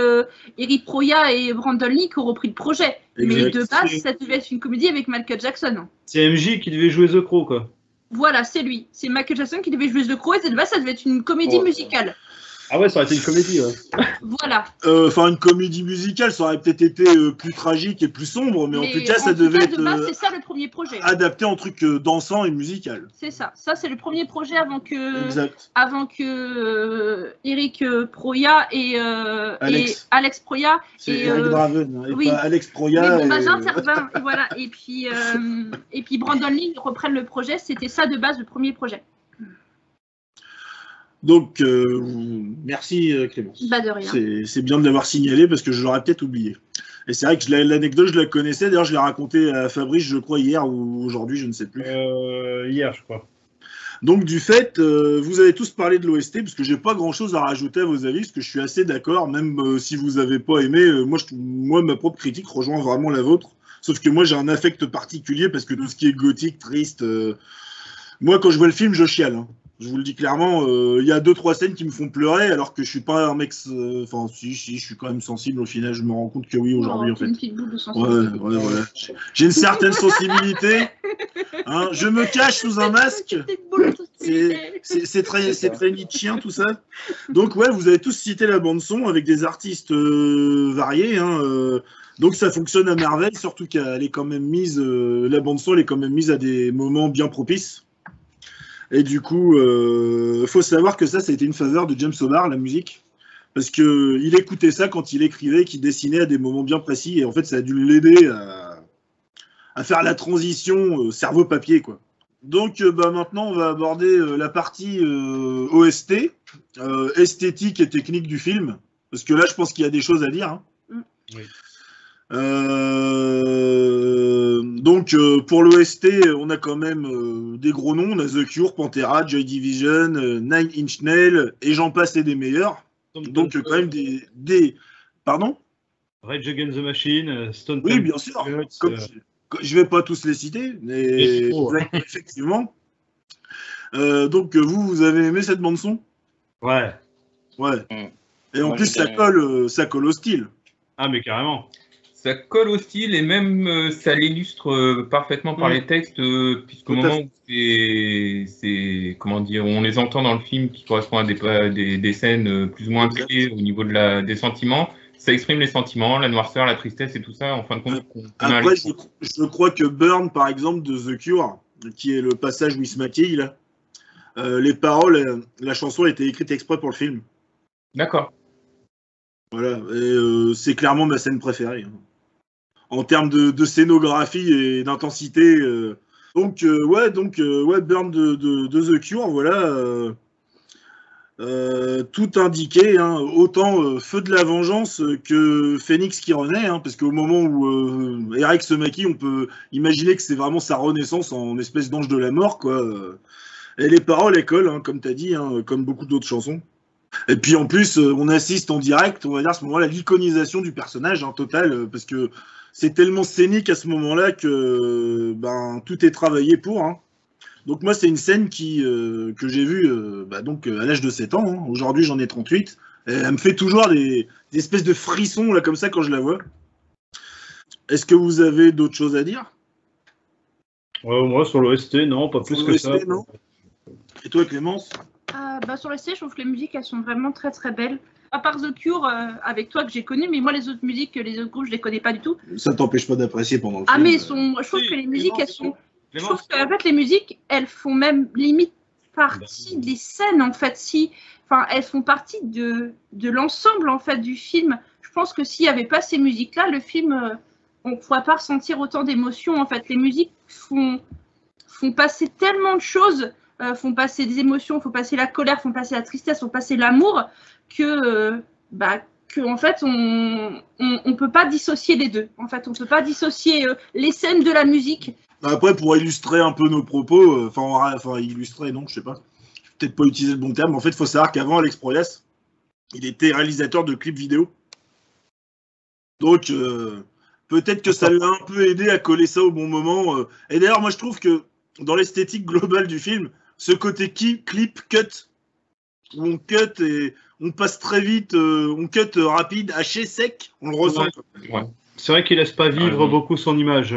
Eric Proyas et Brandon Lee qui ont repris le projet. Exact. Mais de base, ça devait être une comédie avec Michael Jackson. C'est MJ qui devait jouer The Crow, quoi. Voilà, c'est lui. C'est Michael Jackson qui devait jouer The Crow et de base, ça devait être une comédie musicale. Ah ouais, ça aurait été une comédie, ouais. Voilà. Enfin, une comédie musicale, ça aurait peut-être été plus tragique et plus sombre, mais en tout cas, ça devait être. De base, c'est ça le premier projet. Adapté en truc dansant et musical. C'est ça. Ça, c'est le premier projet avant que Eric Proyas et Alex Proyas. C'est Eric Draven, et pas Alex Proyas. Mais bon, j'interviens. Voilà. Et puis Brandon Lee reprennent le projet. C'était ça de base, le premier projet. Donc, merci Clémence. Bah de rien. C'est bien de l'avoir signalé parce que je l'aurais peut-être oublié. Et c'est vrai que l'anecdote, je la connaissais. D'ailleurs, je l'ai racontée à Fabrice, je crois, hier ou aujourd'hui, je ne sais plus. Hier, je crois. Donc, du fait, vous avez tous parlé de l'OST parce que j'ai pas grand-chose à rajouter à vos avis parce que je suis assez d'accord, même si vous n'avez pas aimé. Moi, ma propre critique rejoint vraiment la vôtre. Sauf que moi, j'ai un affect particulier parce que tout ce qui est gothique, triste... Moi, quand je vois le film, je chiale. Hein. Je vous le dis clairement, il y a 2-3 scènes qui me font pleurer, alors que je suis pas un mec. Enfin, si, je suis quand même sensible au final. Je me rends compte que oui, aujourd'hui, en fait. Une petite boule de sensibilité. Ouais. J'ai une certaine sensibilité. Hein, je me cache sous un masque. C'est très Nietzschéen, tout ça. Donc, ouais, vous avez tous cité la bande-son avec des artistes variés. Hein, donc, ça fonctionne à merveille, surtout qu'elle est quand même mise. La bande-son, elle est quand même mise à des moments bien propices. Et du coup, faut savoir que ça a été une faveur de James O'Barr, la musique, parce qu'il écoutait ça quand il écrivait, qu'il dessinait à des moments bien précis, et en fait, ça a dû l'aider à faire la transition cerveau-papier, quoi. Donc, maintenant, on va aborder la partie OST, esthétique et technique du film, parce que là, je pense qu'il y a des choses à dire. Hein. Oui. Donc pour l'OST, on a quand même des gros noms, on a The Cure, Pantera, Joy Division, Nine Inch Nails, et j'en passe et des meilleurs. Donc quand même des... Pardon ? Rage Against the Machine, Stone Oui, bien sûr. Je vais pas tous les citer, mais effectivement. Donc vous avez aimé cette bande son? Ouais. Ouais. Et en Moi, plus ça colle au style. Ah mais carrément. Ça colle au style et même ça l'illustre parfaitement par les textes, puisqu'au moment où c'est comment dire, on les entend dans le film qui correspond à des scènes plus ou moins clés au niveau des sentiments, ça exprime les sentiments, la noirceur, la tristesse et tout ça. En fin de compte, après, je crois que Burn, par exemple, de The Cure, qui est le passage où il se maquille, là, les paroles, la chanson a été écrite exprès pour le film. D'accord. Voilà, et c'est clairement ma scène préférée. En termes de scénographie et d'intensité. Donc, Burn de The Cure, voilà. Tout indiqué, hein, autant Feu de la Vengeance que Phénix qui renaît, hein, parce qu'au moment où Eric se maquille, on peut imaginer que c'est vraiment sa renaissance en espèce d'ange de la mort, quoi. Et les paroles, elles collent, hein, comme tu as dit, hein, comme beaucoup d'autres chansons. Et puis en plus, on assiste en direct, on va dire à ce moment-là, l'iconisation du personnage, hein, total, parce que c'est tellement scénique à ce moment-là que tout est travaillé pour. Hein. Donc moi, c'est une scène que j'ai vue à l'âge de 7 ans. Hein. Aujourd'hui, j'en ai 38. Et elle me fait toujours des espèces de frissons là, comme ça quand je la vois. Est-ce que vous avez d'autres choses à dire? Moi, sur l'OST, non, pas plus que ça. Non. Et toi, Clémence? Sur l'OST, je trouve que les musiques, elles sont vraiment très très belles. À part The Cure, avec toi, que j'ai connu, mais moi, les autres musiques, les autres groupes, je les connais pas du tout. Ça t'empêche pas d'apprécier pendant le film. Mais je trouve que les musiques, elles sont... Je trouve qu'en fait, les musiques, elles font même limite partie des scènes, en fait. Elles font partie de l'ensemble, en fait, du film. Je pense que s'il n'y avait pas ces musiques-là, le film, on ne pourrait pas ressentir autant d'émotions, en fait. Les musiques font passer tellement de choses, font passer des émotions, font passer la colère, font passer la tristesse, font passer l'amour, que en fait, on peut pas dissocier les deux. En fait, on peut pas dissocier les scènes de la musique. Après, pour illustrer un peu nos propos, illustrer, non, je sais pas. Je vais peut-être pas utiliser le bon terme. En fait, il faut savoir qu'avant, Alex Proyas, il était réalisateur de clips vidéo. Donc, peut-être que ça l'a un peu aidé à coller ça au bon moment. Et d'ailleurs, moi, je trouve que dans l'esthétique globale du film, ce côté clip, cut, où on cut et on passe très vite, on cut rapide, haché, sec, on le ressent. Ouais. C'est vrai qu'il laisse pas vivre beaucoup son image.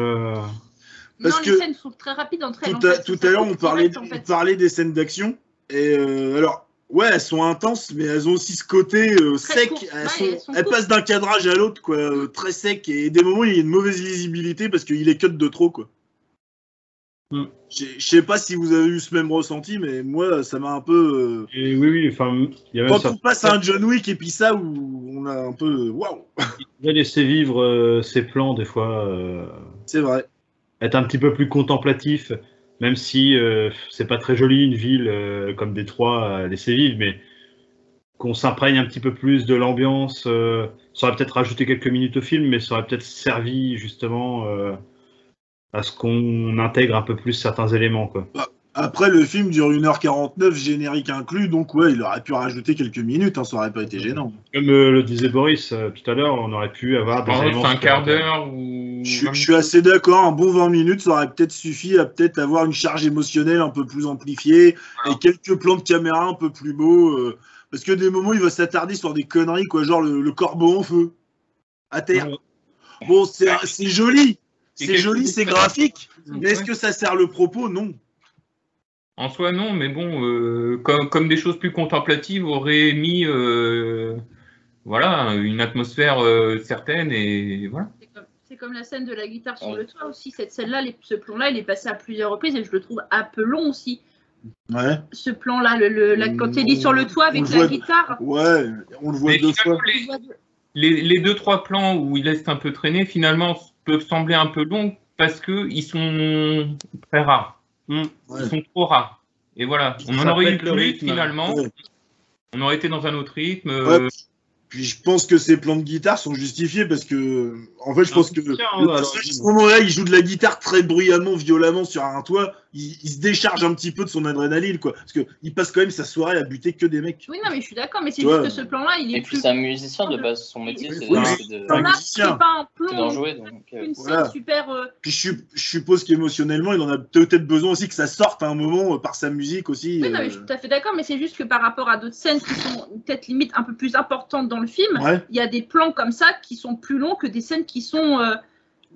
Parce les scènes sont très rapides entre elles. Tout à l'heure, on parlait des scènes d'action. Et alors, ouais, elles sont intenses, mais elles ont aussi ce côté sec. Elles passent d'un cadrage à l'autre, quoi, très sec. Et des moments, il y a une mauvaise lisibilité parce qu'il est cut de trop, quoi. Je sais pas si vous avez eu ce même ressenti, mais moi, ça m'a un peu. Oui, enfin, quand on passe à un John Wick et puis ça, où on a un peu. Waouh! Il a laissé vivre ses plans, des fois. C'est vrai. Être un petit peu plus contemplatif, même si c'est pas très joli, une ville comme Détroit à laisser vivre, mais qu'on s'imprègne un petit peu plus de l'ambiance. Ça aurait peut-être rajouté quelques minutes au film, mais ça aurait peut-être servi justement. À ce qu'on intègre un peu plus certains éléments, quoi. Après, le film dure 1h49, générique inclus, donc ouais, il aurait pu rajouter quelques minutes, hein, ça aurait pas été gênant. Comme le disait Boris tout à l'heure, on aurait pu avoir des éléments. Un quart d'heure ou... Je suis assez d'accord, un bon 20 minutes, ça aurait peut-être suffi à peut-être avoir une charge émotionnelle un peu plus amplifiée, et quelques plans de caméra un peu plus beaux, parce que des moments, il va s'attarder sur des conneries, quoi, genre le corbeau en feu, à terre. Bon, c'est joli. C'est joli, c'est graphique, mais est-ce que ça sert le propos? Non. En soi, non, mais bon, comme des choses plus contemplatives auraient mis une atmosphère certaine, et voilà. C'est comme la scène de la guitare sur le toit aussi. Cette scène-là, ce plan-là, il est passé à plusieurs reprises et je le trouve un peu long aussi. Ouais. Ce plan-là, quand il est sur le toit avec la guitare. Ouais, on le voit deux fois. Les 2-3 plans où il laisse un peu traîner, finalement, peuvent sembler un peu longs parce qu'ils sont très rares. Ils sont trop rares. Et voilà, on en aurait eu plus finalement. Ouais. On aurait été dans un autre rythme. Puis je pense que ces plans de guitare sont justifiés parce que, en fait, je pense que à ce moment-là, il joue de la guitare très bruyamment, violemment sur un toit. il se décharge un petit peu de son adrénaline, quoi. Parce qu'il passe quand même sa soirée à buter que des mecs. Oui, non, mais je suis d'accord, mais c'est Tu juste vois. que ce plan-là, il est Et puis plus. c'est un musicien de base, son métier c'est Oui, de, un Là, musicien. c'est pas un c'est d'en plan, jouer. Donc, une voilà. scène super. Puis je suppose qu'émotionnellement, il en a peut-être besoin aussi que ça sorte à un moment par sa musique aussi. Oui, non, mais je suis tout à fait d'accord, mais c'est juste que par rapport à d'autres scènes qui sont peut-être limite un peu plus importantes dans le film, Ouais. il y a des plans comme ça qui sont plus longs que des scènes qui sont.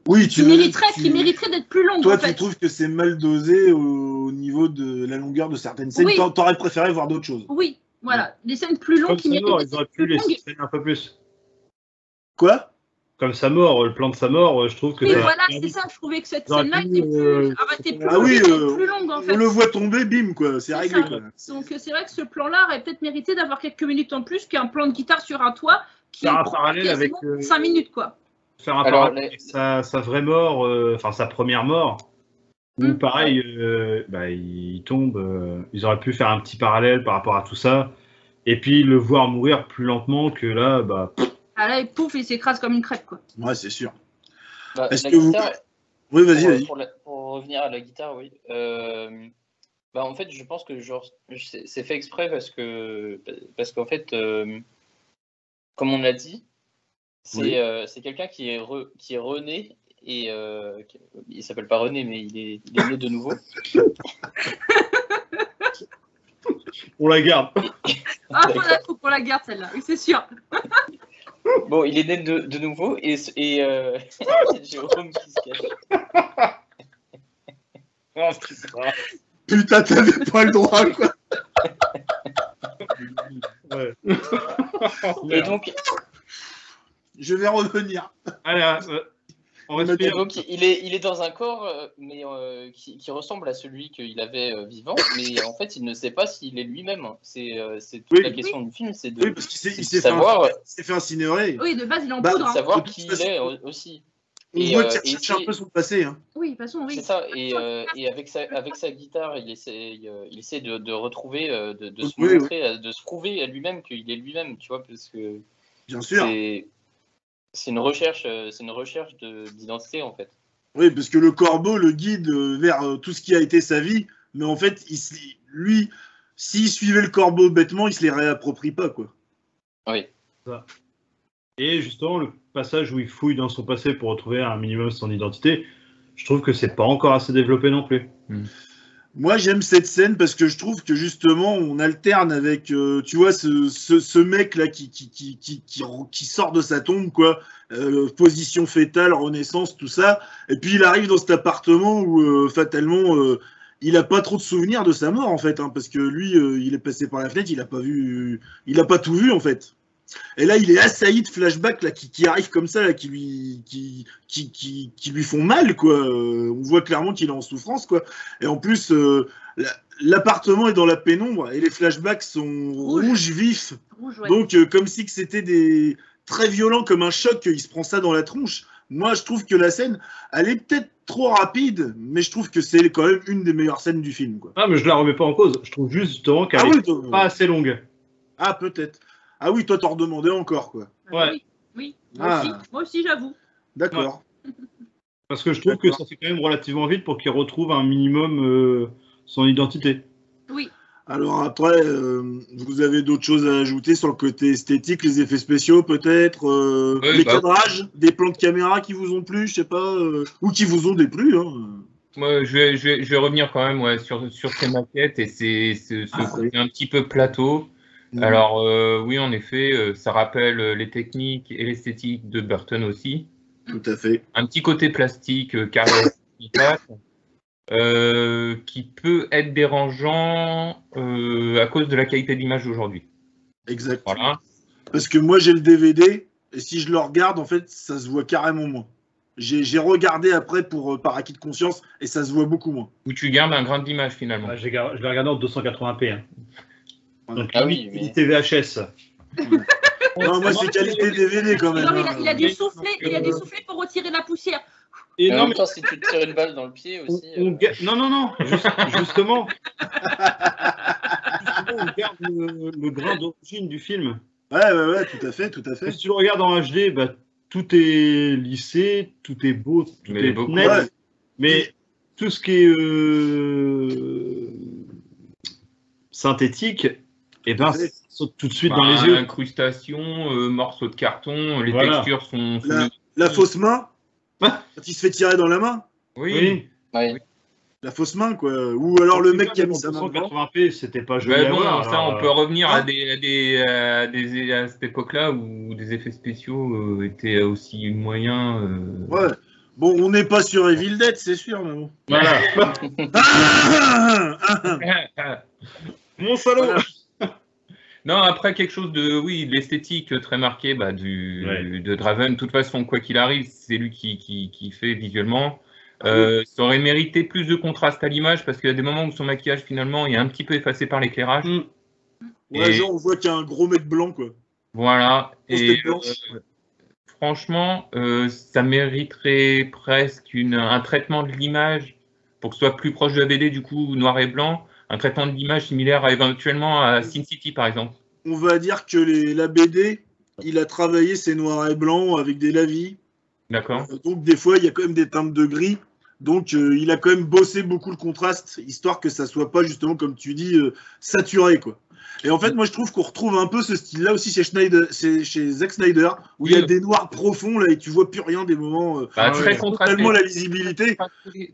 Oui, Qui mériteraient d'être plus longues. Toi, en tu fait. trouves que c'est mal dosé au niveau de la longueur de certaines scènes. Oui. T'aurais préféré voir d'autres choses. Oui, voilà. Les scènes plus longues Comme qui sa mort, méritent ils auraient d'être pu plus laisser longues. traîner un peu plus. Quoi? Comme sa mort, le plan de sa mort, je trouve que Oui, ça. voilà, c'est ça. Je trouvais que cette Ils auraient scène-là pu, était plus. Aurait été plus Ah longue, oui, était plus longue en fait. on le voit tomber, bim, quoi. C'est C'est réglé, ça. quoi. Donc c'est vrai que ce plan-là aurait peut-être mérité d'avoir quelques minutes en plus qu'un plan de guitare sur un toit qui Faire un prend parallèle avec, quasiment 5 minutes, quoi. Faire un Alors, parallèle avec sa vraie mort, enfin sa première mort, où pareil, il tombe. Ils auraient pu faire un petit parallèle par rapport à tout ça, et puis le voir mourir plus lentement que là, Ah là, et pouf, il s'écrase comme une crêpe, quoi. Ouais, c'est sûr. bah, Est-ce la que vous- guitare, Oui, vas-y. pour revenir à la guitare, oui. Bah, en fait, je pense que c'est fait exprès parce qu'en fait, comme on l'a dit, c'est quelqu'un qui est rené et il s'appelle pas René, mais il est né de nouveau. On la garde. Ah, faut qu'on la garde, celle-là. Oui, c'est sûr. Bon, il est né de nouveau et Jérôme qui se cache. Putain, t'avais pas le droit, quoi. Ouais. Et donc, Je vais revenir. Allez, on respire. donc il est dans un corps mais qui ressemble à celui qu'il avait vivant, mais en fait il ne sait pas s'il est lui-même. C'est toute la question du film, c'est de Oui, parce qu'il c'est de s'est savoir, fait incinérer. Oui, de base, il est en Bah, poudre. Hein. savoir De toute qui façon, il est aussi. On Et, voit et qu'il cherche un peu son passé. Hein. Oui, de toute façon, oui. C'est ça. Et avec sa guitare, il essaie de retrouver, de se Oui, montrer, de se prouver à lui-même qu'il est lui-même, tu vois, parce que Bien sûr. c'est une recherche d'identité en fait. Oui, parce que le corbeau le guide vers tout ce qui a été sa vie, mais en fait, lui, s'il suivait le corbeau bêtement, il se les réapproprie pas, quoi. Oui. Et justement, le passage où il fouille dans son passé pour retrouver un minimum son identité, je trouve que c'est pas encore assez développé non plus. Moi, j'aime cette scène parce que je trouve que justement, on alterne avec, tu vois, ce mec-là qui sort de sa tombe, quoi, position fétale, renaissance, tout ça, et puis il arrive dans cet appartement où, fatalement, il a pas trop de souvenirs de sa mort, en fait, hein, parce que lui, il est passé par la fenêtre, il a pas tout vu, en fait. Et là, il est assailli de flashbacks là, qui arrivent comme ça, là, qui lui font mal, quoi. On voit clairement qu'il est en souffrance, quoi. Et en plus, l'appartement est dans la pénombre et les flashbacks sont rouges vifs. Rouge, ouais. Donc, comme si que c'était très violent, comme un choc, il se prend ça dans la tronche. Moi, je trouve que la scène, elle est peut-être trop rapide, mais je trouve que c'est quand même une des meilleures scènes du film, quoi. Ah, mais je la remets pas en cause. Je trouve justement qu'elle est pas assez longue. Ah, peut-être. Ah oui, toi, t'en redemandais encore, quoi. Ouais. Oui. Ah. Moi aussi, j'avoue. D'accord. Parce que je trouve que ça fait quand même relativement vite pour qu'il retrouve un minimum son identité. Oui. Alors après, vous avez d'autres choses à ajouter sur le côté esthétique, les effets spéciaux peut-être, les cadrages, des plans de caméra qui vous ont plu, je sais pas, ou qui vous ont déplu. Hein. Moi, je vais revenir quand même sur ces maquettes et ce côté un petit peu plateau. Alors oui, en effet, ça rappelle les techniques et l'esthétique de Burton aussi. Tout à fait. Un petit côté plastique carré qui peut être dérangeant à cause de la qualité d'image d'aujourd'hui. Exact. Voilà. Parce que moi j'ai le DVD et si je le regarde, en fait, ça se voit carrément moins. J'ai regardé après par acquis de conscience et ça se voit beaucoup moins. Où tu gardes un grain d'image finalement. Je l'ai regardé en 280p. Hein. Donc, qualité VHS. Non, moi c'est qualité DVD quand même. Non, il a dû souffler, pour retirer la poussière. Et en non, même temps, si tu te tires une balle dans le pied aussi. Non. Justement, on garde le grain d'origine du film. Ouais, tout à fait. Si tu le regardes en HD, tout est lissé, tout est beau, tout est net. Ouais. Mais tout ce qui est synthétique, et ben, ça saute tout de suite dans les yeux. Incrustation, morceaux de carton, les Voilà. textures sont. La fausse main, Ah. quand il se fait tirer dans la main, Oui. Ouais. la fausse main, quoi. Ou alors le mec qui a mis sa main dedans. 180p, c'était pas joli Mais à bon, voir. ça, alors, on peut revenir hein. à cette époque-là où des effets spéciaux étaient aussi moyens. Ouais. Bon, on n'est pas sur Evil Dead, c'est sûr, mais bon. Voilà. Mon salaud. Voilà. Non, après quelque chose de, oui, de l'esthétique très marqué de Draven. De toute façon, quoi qu'il arrive, c'est lui qui fait visuellement. Ça aurait mérité plus de contraste à l'image parce qu'il y a des moments où son maquillage finalement est un petit peu effacé par l'éclairage. Ouais, Et- genre, on voit qu'il y a un gros mec blanc, quoi. Voilà. Grosse Et tête blanche. franchement, ça mériterait presque un traitement de l'image pour que ce soit plus proche de la BD, du coup, noir et blanc. Un traitement de l'image similaire éventuellement à Sin City, par exemple. On va dire que la BD, il a travaillé ses noirs et blancs avec des lavis. D'accord. Donc, des fois, il y a quand même des teintes de gris. Donc, il a quand même bossé beaucoup le contraste, histoire que ça soit pas, justement, comme tu dis, saturé, quoi. Et en fait, moi, je trouve qu'on retrouve un peu ce style-là aussi chez Zack Snyder, où il y a des noirs profonds, là, et tu vois plus rien des moments. Très contrasté. Tellement la lisibilité.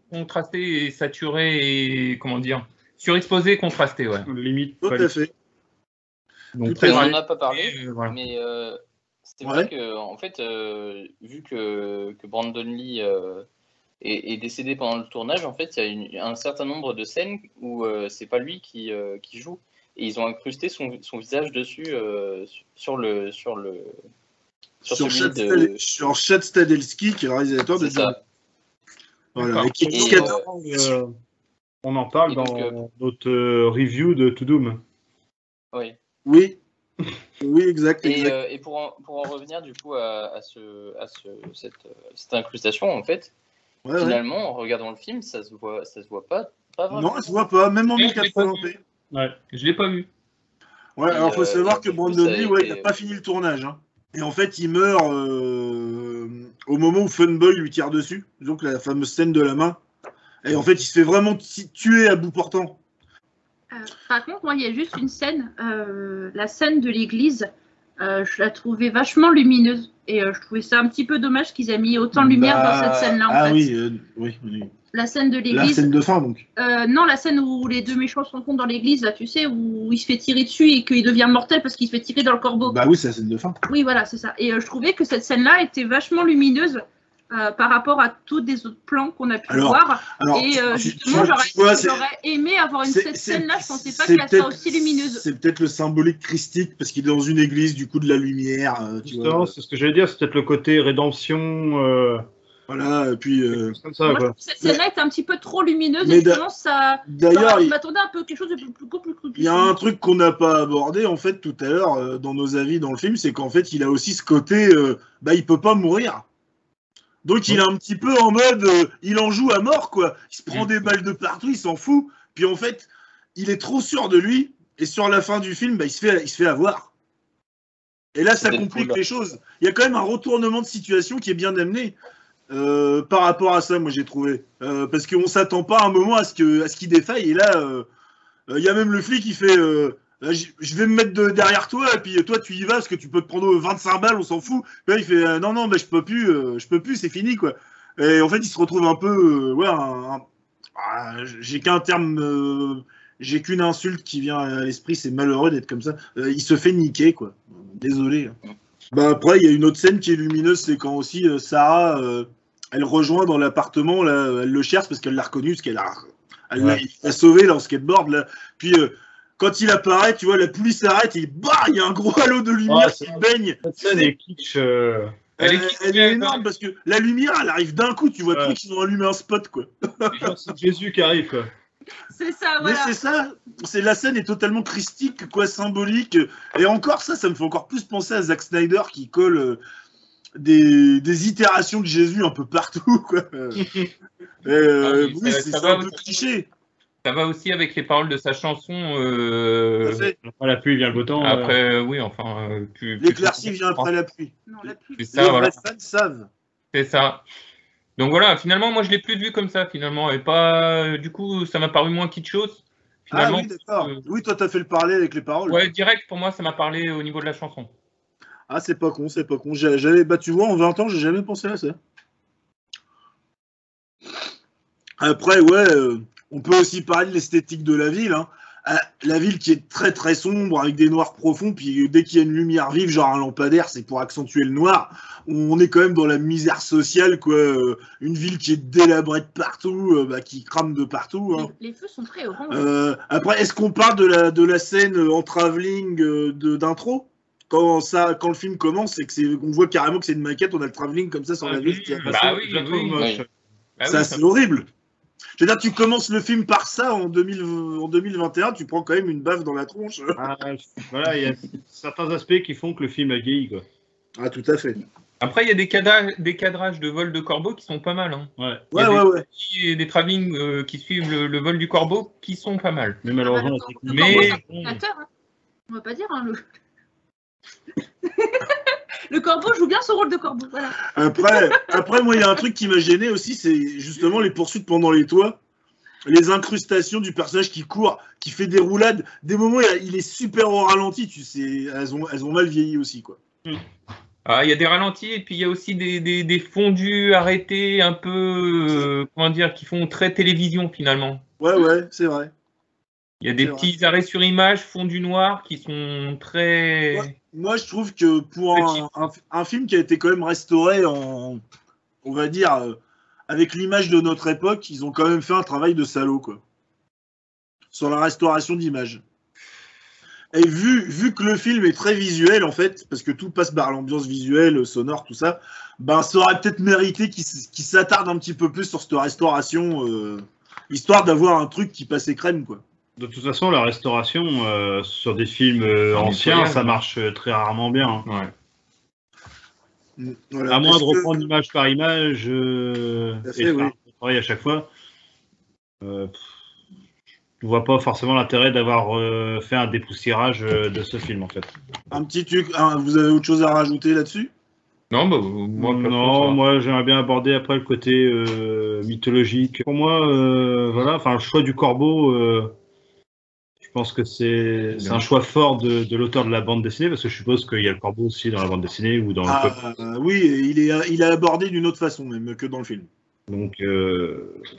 Contrasté et saturé et, comment dire, surexposé et contrasté, ouais. Limite. Tout à fait. Donc, Tout très à On fait. n'en a pas parlé, voilà. mais c'est Ouais. vrai que, en fait, vu que Brandon Lee est décédé pendant le tournage, en fait, il y a un certain nombre de scènes où c'est pas lui qui joue. Et ils ont incrusté son visage dessus sur Chad Stahelski, qui est le réalisateur de C'est ça. John. Voilà, D'accord. et qui est Et, éducateur. On en parle Et donc, dans notre review de To Doom. Oui. Oui. Oui, exact. Et pour en revenir du coup à cette incrustation, en fait, Ouais, finalement, en regardant le film, ça se voit pas ouais. vraiment. Non, elle se voit pas, même en Ouais, je l'ai pas 1080p. Ouais. Je l'ai pas vu. Ouais, Et, alors faut savoir que du coup, Brandon ça a Lee, ouais, il été- n'a pas fini le tournage. Hein. Et en fait, il meurt au moment où Funboy lui tire dessus. Donc la fameuse scène de la main. Et en fait, il se fait vraiment tuer à bout portant. Par contre, moi, il y a juste une scène, la scène de l'église, je la trouvais vachement lumineuse. Et je trouvais ça un petit peu dommage qu'ils aient mis autant de lumière dans cette scène-là, en fait. Oui. La scène de La l'église. scène de fin, donc. Non, la scène où les deux méchants se rencontrent dans l'église, là, tu sais, où il se fait tirer dessus et qu'il devient mortel parce qu'il se fait tirer dans le corbeau. Bah oui, c'est la scène de fin. Oui, voilà, c'est ça. Et je trouvais que cette scène-là était vachement lumineuse par rapport à tous des autres plans qu'on a pu voir. Alors, Et tu justement, vois, j'aurais aimé avoir cette scène-là. Je pensais pas c'est qu'elle soit peut-être- aussi lumineuse. C'est peut-être le symbolique christique parce qu'il est dans une église, du coup, de la lumière. Tu Justement, vois. c'est ce que j'allais dire, c'est peut-être le côté rédemption. Voilà, et puis. Comme ça, Moi, je quoi. trouve que cette scène-là était un petit peu trop lumineuse Mais et justement, ça. D'ailleurs, Je m'attendais un peu à quelque chose de plus. il y a un truc qu'on n'a pas abordé en fait tout à l'heure dans nos avis dans le film, c'est qu'en fait il a aussi ce côté, il peut pas mourir. Donc il est un petit peu en mode, il en joue à mort quoi. Il se prend des balles de partout, il s'en fout. Puis en fait, il est trop sûr de lui et sur la fin du film, il se fait avoir. Et là, ça complique les choses. Il y a quand même un retournement de situation qui est bien amené. Par rapport à ça, moi j'ai trouvé. Parce qu'on s'attend pas à un moment à ce qu'il défaille. Et là, il y a même le flic qui fait je vais me mettre derrière toi, et puis toi tu y vas parce que tu peux te prendre 25 balles, on s'en fout. Et là, il fait non, mais je peux plus, c'est fini quoi. Et en fait, il se retrouve un peu. J'ai qu'un terme. J'ai qu'une insulte qui vient à l'esprit, c'est malheureux d'être comme ça. Il se fait niquer quoi. Désolé. Bah après, il y a une autre scène qui est lumineuse, c'est quand aussi Sarah, elle rejoint dans l'appartement, là, elle le cherche parce qu'elle l'a reconnu, parce qu'elle l'a sauvé là, en skateboard. Là. Puis quand il apparaît, tu vois, la pluie s'arrête et il y a un gros halo de lumière qui baigne. Cette scène est kitsch. Elle est énorme parce que la lumière, elle arrive d'un coup, tu vois, qu'ils ont allumé un spot, quoi. C'est Jésus qui arrive, quoi. C'est ça, Mais voilà. c'est ça, la scène est totalement christique, quoi, symbolique. Et encore ça me fait encore plus penser à Zack Snyder qui colle des itérations de Jésus un peu partout, quoi. Oui, c'est un peu cliché. Ça va aussi avec les paroles de sa chanson. Après la pluie vient le beau temps. Après, oui, enfin. L'éclaircie vient après la pluie. Non, la pluie. C'est ça, voilà. Les fans savent. C'est ça. Donc voilà, finalement, moi je l'ai plus vu comme ça, finalement, et pas. Du coup, ça m'a paru moins kitschos. Finalement, oui, d'accord. Oui, toi, t'as fait le parallèle avec les paroles. ouais, direct, pour moi, ça m'a parlé au niveau de la chanson. Ah, c'est pas con, c'est pas con. Bah, tu vois, en 20 ans, j'ai jamais pensé à ça. Après, ouais, on peut aussi parler de l'esthétique de la ville. Hein. La ville qui est très très sombre, avec des noirs profonds, puis dès qu'il y a une lumière vive, genre un lampadaire, c'est pour accentuer le noir. On est quand même dans la misère sociale, quoi. Une ville qui est délabrée de partout, qui crame de partout. Hein. Les feux sont très orange. Après, est-ce qu'on parle de la scène en travelling d'intro quand le film commence, et on voit carrément que c'est une maquette, on a le travelling comme ça sur la ville. Ça, c'est horrible. Je veux dire, tu commences le film par ça en 2021, tu prends quand même une baffe dans la tronche. Voilà, il y a certains aspects qui font que le film a vieilli, quoi. Ah, tout à fait. Après, il y a des cadrages de vol de corbeau qui sont pas mal. Hein. Ouais. Il y a des travelling qui suivent le vol du corbeau qui sont pas mal. Mais malheureusement, on va pas dire, hein, le corbeau joue bien son rôle de corbeau. Voilà. Après, moi, il y a un truc qui m'a gêné aussi, c'est justement les poursuites pendant les toits, les incrustations du personnage qui court, qui fait des roulades. Des moments, il est super au ralenti, tu sais, elles ont mal vieilli aussi, quoi. Ah, il y a des ralentis et puis il y a aussi des fondus arrêtés un peu, comment dire, qui font très télévision finalement. Ouais, c'est vrai. Il y a des petits arrêts sur image, fondu noir, qui sont très... Ouais. Moi, je trouve que pour un film qui a été quand même restauré on va dire, avec l'image de notre époque, ils ont quand même fait un travail de salaud, quoi. Sur la restauration d'image. Et vu que le film est très visuel, en fait, parce que tout passe par l'ambiance visuelle, sonore, tout ça, ben, ça aurait peut-être mérité qu'il s'attarde un petit peu plus sur cette restauration, histoire d'avoir un truc qui passait crème, quoi. De toute façon, la restauration sur des films anciens, ça marche très rarement bien. Hein. Ouais. Voilà, à moins de reprendre image par image et faire un travail à chaque fois, je ne vois pas forcément l'intérêt d'avoir fait un dépoussiérage de ce film, en fait. Un petit truc, vous avez autre chose à rajouter là-dessus? Non, moi j'aimerais bien aborder après le côté mythologique. Pour moi, voilà, le choix du corbeau... Je pense que c'est un choix fort de l'auteur de la bande dessinée, parce que je suppose qu'il y a le corbeau aussi dans la bande dessinée ou dans le oui, il est abordé d'une autre façon même que dans le film. Donc,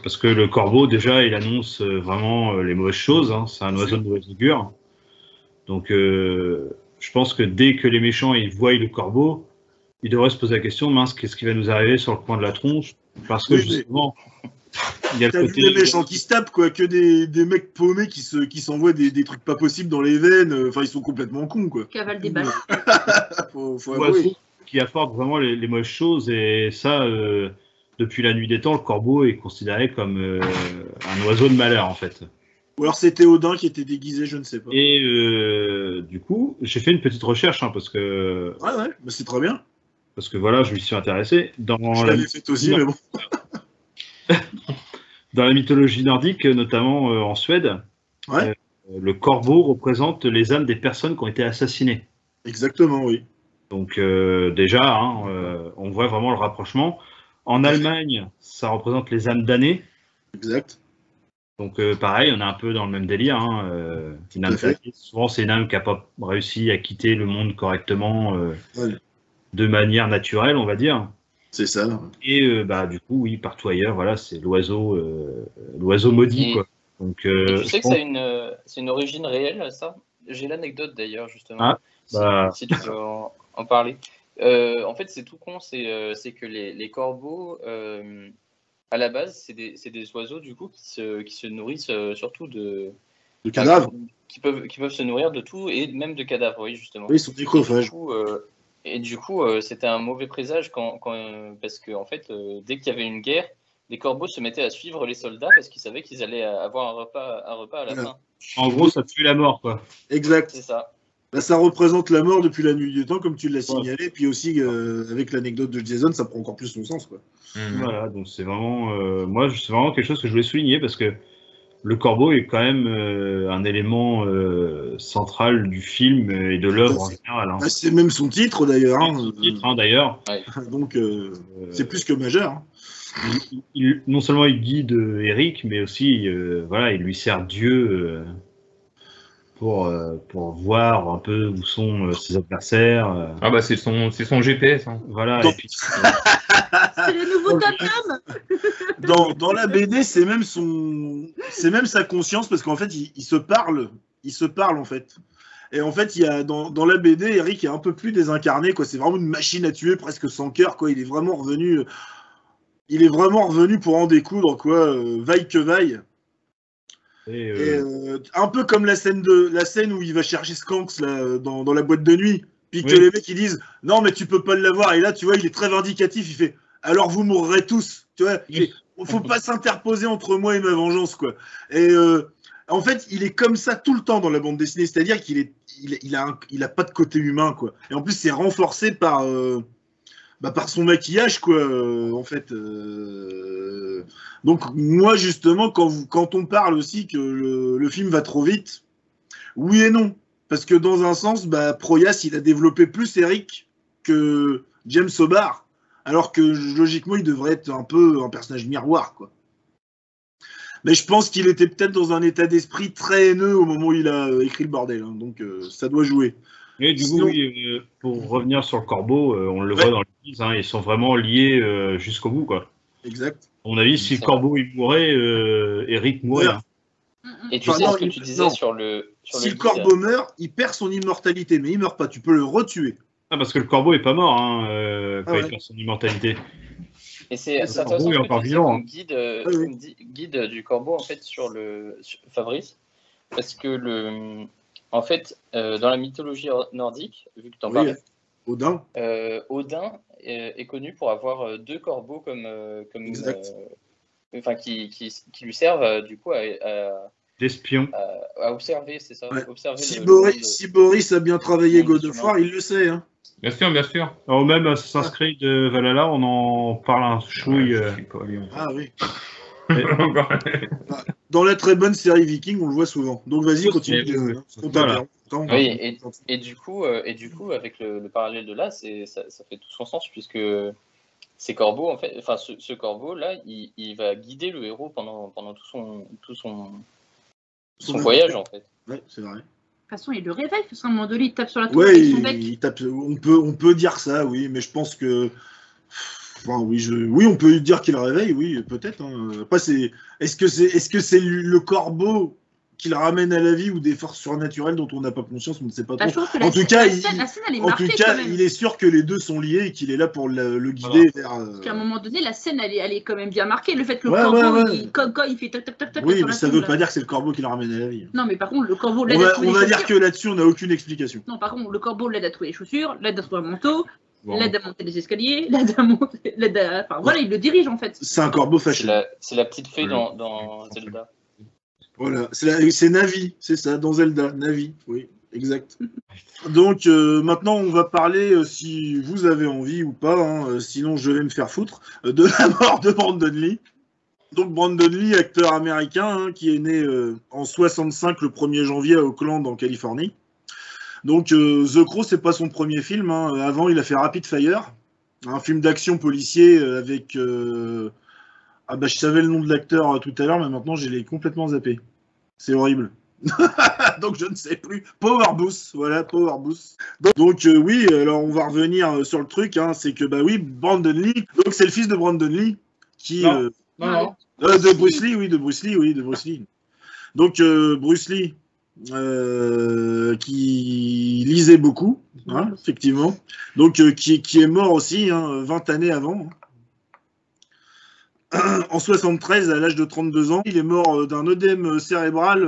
parce que le corbeau, déjà, il annonce vraiment les mauvaises choses. Hein, c'est un oiseau de mauvaise augure. Donc, je pense que dès que les méchants ils voient le corbeau, ils devraient se poser la question, mince, qu'est-ce qui va nous arriver sur le coin de la tronche? Parce que justement... Il y a le côté... vu des méchants qui se tapent, quoi, que des mecs paumés qui s'envoient des trucs pas possibles dans les veines, ils sont complètement cons, quoi. Cavale des balles. faut avouer. Qui apporte vraiment les mauvaises choses, et ça, depuis la nuit des temps, le corbeau est considéré comme un oiseau de malheur, en fait. Ou alors c'était Odin qui était déguisé, je ne sais pas. Et du coup, j'ai fait une petite recherche, hein, parce que... Ouais, bah c'est très bien. Parce que voilà, je m'y suis intéressé. Je l'avais fait aussi, mais bon... Dans la mythologie nordique, notamment en Suède, le corbeau représente les âmes des personnes qui ont été assassinées. Exactement, oui. Donc déjà, on voit vraiment le rapprochement. En Allemagne, ça représente les âmes damnées. Exact. Donc pareil, on est un peu dans le même délire. Souvent, c'est une âme qui n'a pas réussi à quitter le monde correctement de manière naturelle, on va dire. C'est ça. Et du coup, oui, partout ailleurs, voilà, c'est l'oiseau maudit, quoi. Donc, tu sais que c'est une origine réelle, ça? J'ai l'anecdote d'ailleurs, justement. Si tu veux en parler. En fait, c'est tout con, c'est que les corbeaux, à la base, c'est des oiseaux, du coup, qui se nourrissent surtout de cadavres. Qui peuvent se nourrir de tout, et même de cadavres, oui, justement. Oui, ils sont nécrophages. Et du coup, c'était un mauvais présage parce que, en fait, dès qu'il y avait une guerre, les corbeaux se mettaient à suivre les soldats parce qu'ils savaient qu'ils allaient avoir un repas à la fin. En gros, ça tue la mort, quoi. Exact. C'est ça. Bah, ça représente la mort depuis la nuit des temps, comme tu l'as signalé. Puis aussi, avec l'anecdote de Jason, ça prend encore plus son sens, quoi. Voilà, donc c'est vraiment... moi, c'est vraiment quelque chose que je voulais souligner, parce que le corbeau est quand même un élément central du film et de l'œuvre en général. Hein. C'est même son titre d'ailleurs. D'ailleurs. Donc c'est plus que majeur. Hein. non seulement il guide Eric, mais aussi voilà, il lui sert Dieu pour voir un peu où sont ses adversaires. Ah bah c'est son GPS. Hein. Voilà. Donc- Et puis, C'est le nouveau Tom-Tom. Dans la BD, c'est même sa conscience, parce qu'en fait, il se parle en fait. Et en fait, dans la BD, Eric est un peu plus désincarné, quoi. C'est vraiment une machine à tuer, presque sans cœur, quoi. Il est vraiment revenu pour en découdre, quoi, vaille que vaille. Et un peu comme la scène où il va chercher Skanks là, dans la boîte de nuit, puis que les mecs ils disent non mais tu peux pas l'avoir, et là tu vois il est très vindicatif, il fait alors vous mourrez tous, tu vois, faut pas s'interposer entre moi et ma vengeance, quoi. Et en fait il est comme ça tout le temps dans la bande dessinée, c'est-à-dire qu'il a pas de côté humain, quoi. Et en plus c'est renforcé par son maquillage, quoi, en fait. Donc, moi, justement, quand on parle aussi que le film va trop vite, oui et non. Parce que dans un sens, Proyas, il a développé plus Eric que James Hobart, alors que logiquement, il devrait être un peu un personnage miroir, quoi. Mais je pense qu'il était peut-être dans un état d'esprit très haineux au moment où il a écrit le bordel. Hein, donc, ça doit jouer. Et du coup, oui, pour revenir sur le corbeau, on le voit dans le film, hein, ils sont vraiment liés jusqu'au bout, quoi. Exact. À mon avis, si le corbeau il mourait, Eric mourrait. Hein. Et tu sais ce que tu disais sur le. Si le corbeau meurt, il perd son immortalité, mais il meurt pas. Tu peux le retuer. Ah, parce que le corbeau est pas mort quand il perd son immortalité. Et c'est intéressant comme guide du corbeau en fait sur Fabrice, parce que en fait dans la mythologie nordique, vu que tu en parlais, Odin est connu pour avoir deux corbeaux qui lui servent du coup d'espion à observer, c'est ça. Ouais. Observer si Boris a bien travaillé God of War, il le sait. Hein. Bien sûr, bien sûr. Alors même Assassin's Creed de Valhalla, on en parle un chouille. Ah oui. Dans la très bonne série Viking, on le voit souvent. Donc vas-y, continue. Voilà. Oui, et du coup, avec le parallèle de là, ça fait tout son sens, puisque ces corbeaux, en fait, enfin ce corbeau-là, il va guider le héros pendant tout son voyage, en fait. Ouais, c'est vrai. De toute façon, il le réveille, parce qu'à un moment donné, il tape sur la tour Ouais, avec son bec. il tape. On peut dire ça, oui, mais je pense que. Enfin, oui, on peut dire qu'il le réveille, oui, peut-être. Hein. Après, est-ce que c'est le corbeau qui le ramène à la vie ou des forces surnaturelles dont on n'a pas conscience, on ne sait pas trop. En tout cas, il est sûr que les deux sont liés et qu'il est là pour le guider vers. Parce qu'à un moment donné, la scène, elle est quand même bien marquée. Le fait que le corbeau, quand il fait toc toc toc toc. Oui, mais ça ne veut pas dire que c'est le corbeau qui le ramène à la vie. Non, mais par contre, le corbeau l'aide à trouver les chaussures. On va dire que là-dessus, on n'a aucune explication. Non, par contre, le corbeau l'aide à trouver les chaussures, l'aide à trouver un manteau. Bon. L'aide à monter les escaliers, enfin voilà, il le dirige en fait. C'est un corbeau fâché. C'est la petite fée dans Zelda. Voilà, c'est Navi, c'est ça, dans Zelda, Navi, oui, exact. Donc maintenant, on va parler, si vous avez envie ou pas, hein, sinon je vais me faire foutre, de la mort de Brandon Lee. Donc Brandon Lee, acteur américain, hein, qui est né en 65, le 1er janvier à Oakland, en Californie. Donc The Crow, c'est pas son premier film. Hein. Avant, il a fait Rapid Fire, un film d'action policier avec. Je savais le nom de l'acteur tout à l'heure, mais maintenant, je l'ai complètement zappé. C'est horrible. Donc, je ne sais plus. Power Boost, voilà, Power Boost. Donc oui, alors on va revenir sur le truc. Hein, c'est que, oui, Brandon Lee. Donc, c'est le fils de Brandon Lee qui. De Bruce Lee, oui, de Bruce Lee. Donc, Bruce Lee. Qui lisait beaucoup, hein, effectivement. Donc, qui est mort aussi, hein, 20 années avant. En 73, à l'âge de 32 ans, il est mort d'un œdème cérébral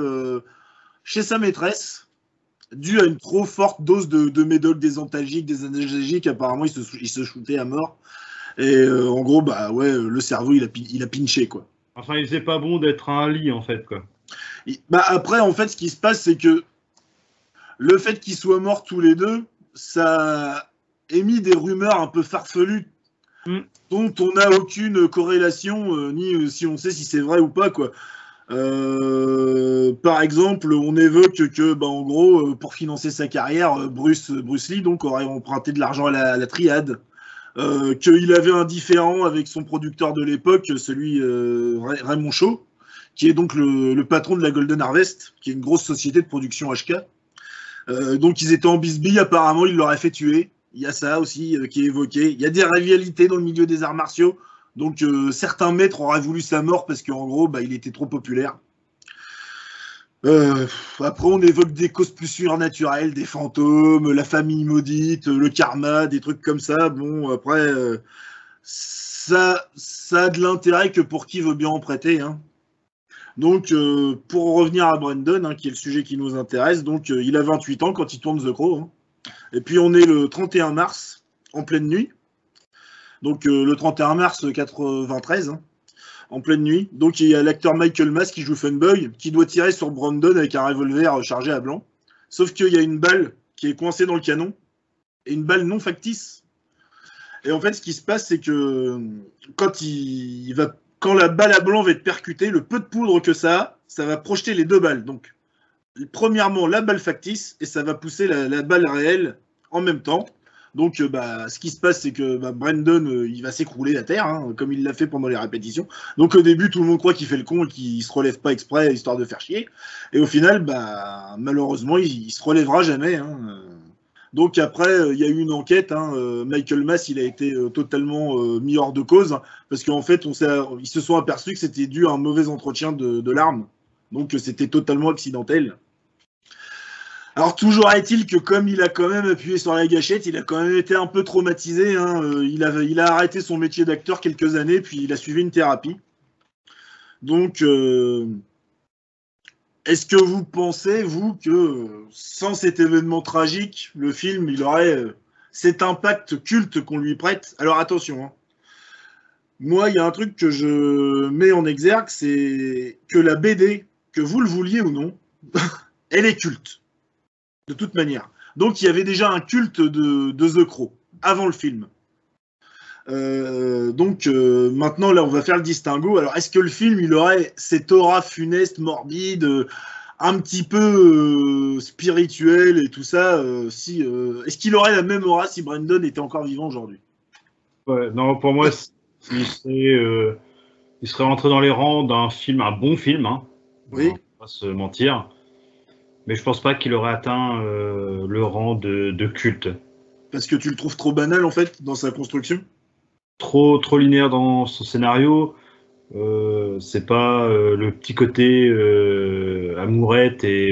chez sa maîtresse, dû à une trop forte dose de médoc, des antalgiques, des analgésiques. Apparemment, il se shootait à mort. Et en gros, le cerveau, il a pinché, quoi. Enfin, il faisait pas bon d'être un lit, en fait, quoi. Après, en fait, ce qui se passe, c'est que le fait qu'ils soient morts tous les deux, ça a émis des rumeurs un peu farfelues dont on n'a aucune corrélation, ni si on sait si c'est vrai ou pas, quoi. Par exemple, on évoque que, en gros, pour financer sa carrière, Bruce Lee donc, aurait emprunté de l'argent à la triade. qu'il avait un différend avec son producteur de l'époque, celui Raymond Shaw, qui est donc le patron de la Golden Harvest, qui est une grosse société de production HK. Donc ils étaient en bisbille, apparemment il l'aurait fait tuer. Il y a ça aussi qui est évoqué. Il y a des rivalités dans le milieu des arts martiaux. Donc certains maîtres auraient voulu sa mort parce qu'en gros, il était trop populaire. Après, on évoque des causes plus surnaturelles, des fantômes, la famille maudite, le karma, des trucs comme ça. Bon, après, ça a de l'intérêt que pour qui veut bien en prêter. Hein. Donc, pour revenir à Brandon, hein, qui est le sujet qui nous intéresse, donc il a 28 ans quand il tourne The Crow. Hein. Et puis, on est le 31 mars, en pleine nuit. Donc, le 31 mars 93, hein, en pleine nuit. Donc, il y a l'acteur Michael Mass qui joue Funboy, qui doit tirer sur Brandon avec un revolver chargé à blanc. Sauf qu'il y a une balle qui est coincée dans le canon, et une balle non factice. Et en fait, ce qui se passe, c'est que quand la balle à blanc va être percutée, le peu de poudre que ça va projeter les deux balles. Donc, premièrement, la balle factice, et ça va pousser la balle réelle en même temps. Donc, ce qui se passe, c'est que Brandon, il va s'écrouler à terre, hein, comme il l'a fait pendant les répétitions. Donc, au début, tout le monde croit qu'il fait le con et qu'il se relève pas exprès, histoire de faire chier. Et au final, malheureusement, il se relèvera jamais. Hein. Donc, après, il y a eu une enquête. Hein, Michael Mass, il a été totalement mis hors de cause, hein, parce qu'en fait, ils se sont aperçus que c'était dû à un mauvais entretien de l'arme. Donc, c'était totalement accidentel. Alors, toujours est-il que comme il a quand même appuyé sur la gâchette, il a quand même été un peu traumatisé. Hein. Il a arrêté son métier d'acteur quelques années, puis il a suivi une thérapie. Donc, est-ce que vous pensez, vous, que sans cet événement tragique, le film, il aurait cet impact culte qu'on lui prête? Alors, attention, hein. Moi, il y a un truc que je mets en exergue, c'est que la BD, que vous le vouliez ou non, elle est culte. De toute manière. Donc, il y avait déjà un culte de The Crow, avant le film. Maintenant, là, on va faire le distinguo. Alors, est-ce que le film, il aurait cette aura funeste, morbide, un petit peu spirituelle et tout ça est-ce qu'il aurait la même aura si Brandon était encore vivant aujourd'hui? Ouais, non, pour moi, il serait rentré dans les rangs d'un film, un bon film. Hein. Oui. On va pas se mentir. Mais je pense pas qu'il aurait atteint le rang de culte. Parce que tu le trouves trop banal, en fait, dans sa construction? Trop linéaire dans son scénario. C'est pas le petit côté amourette et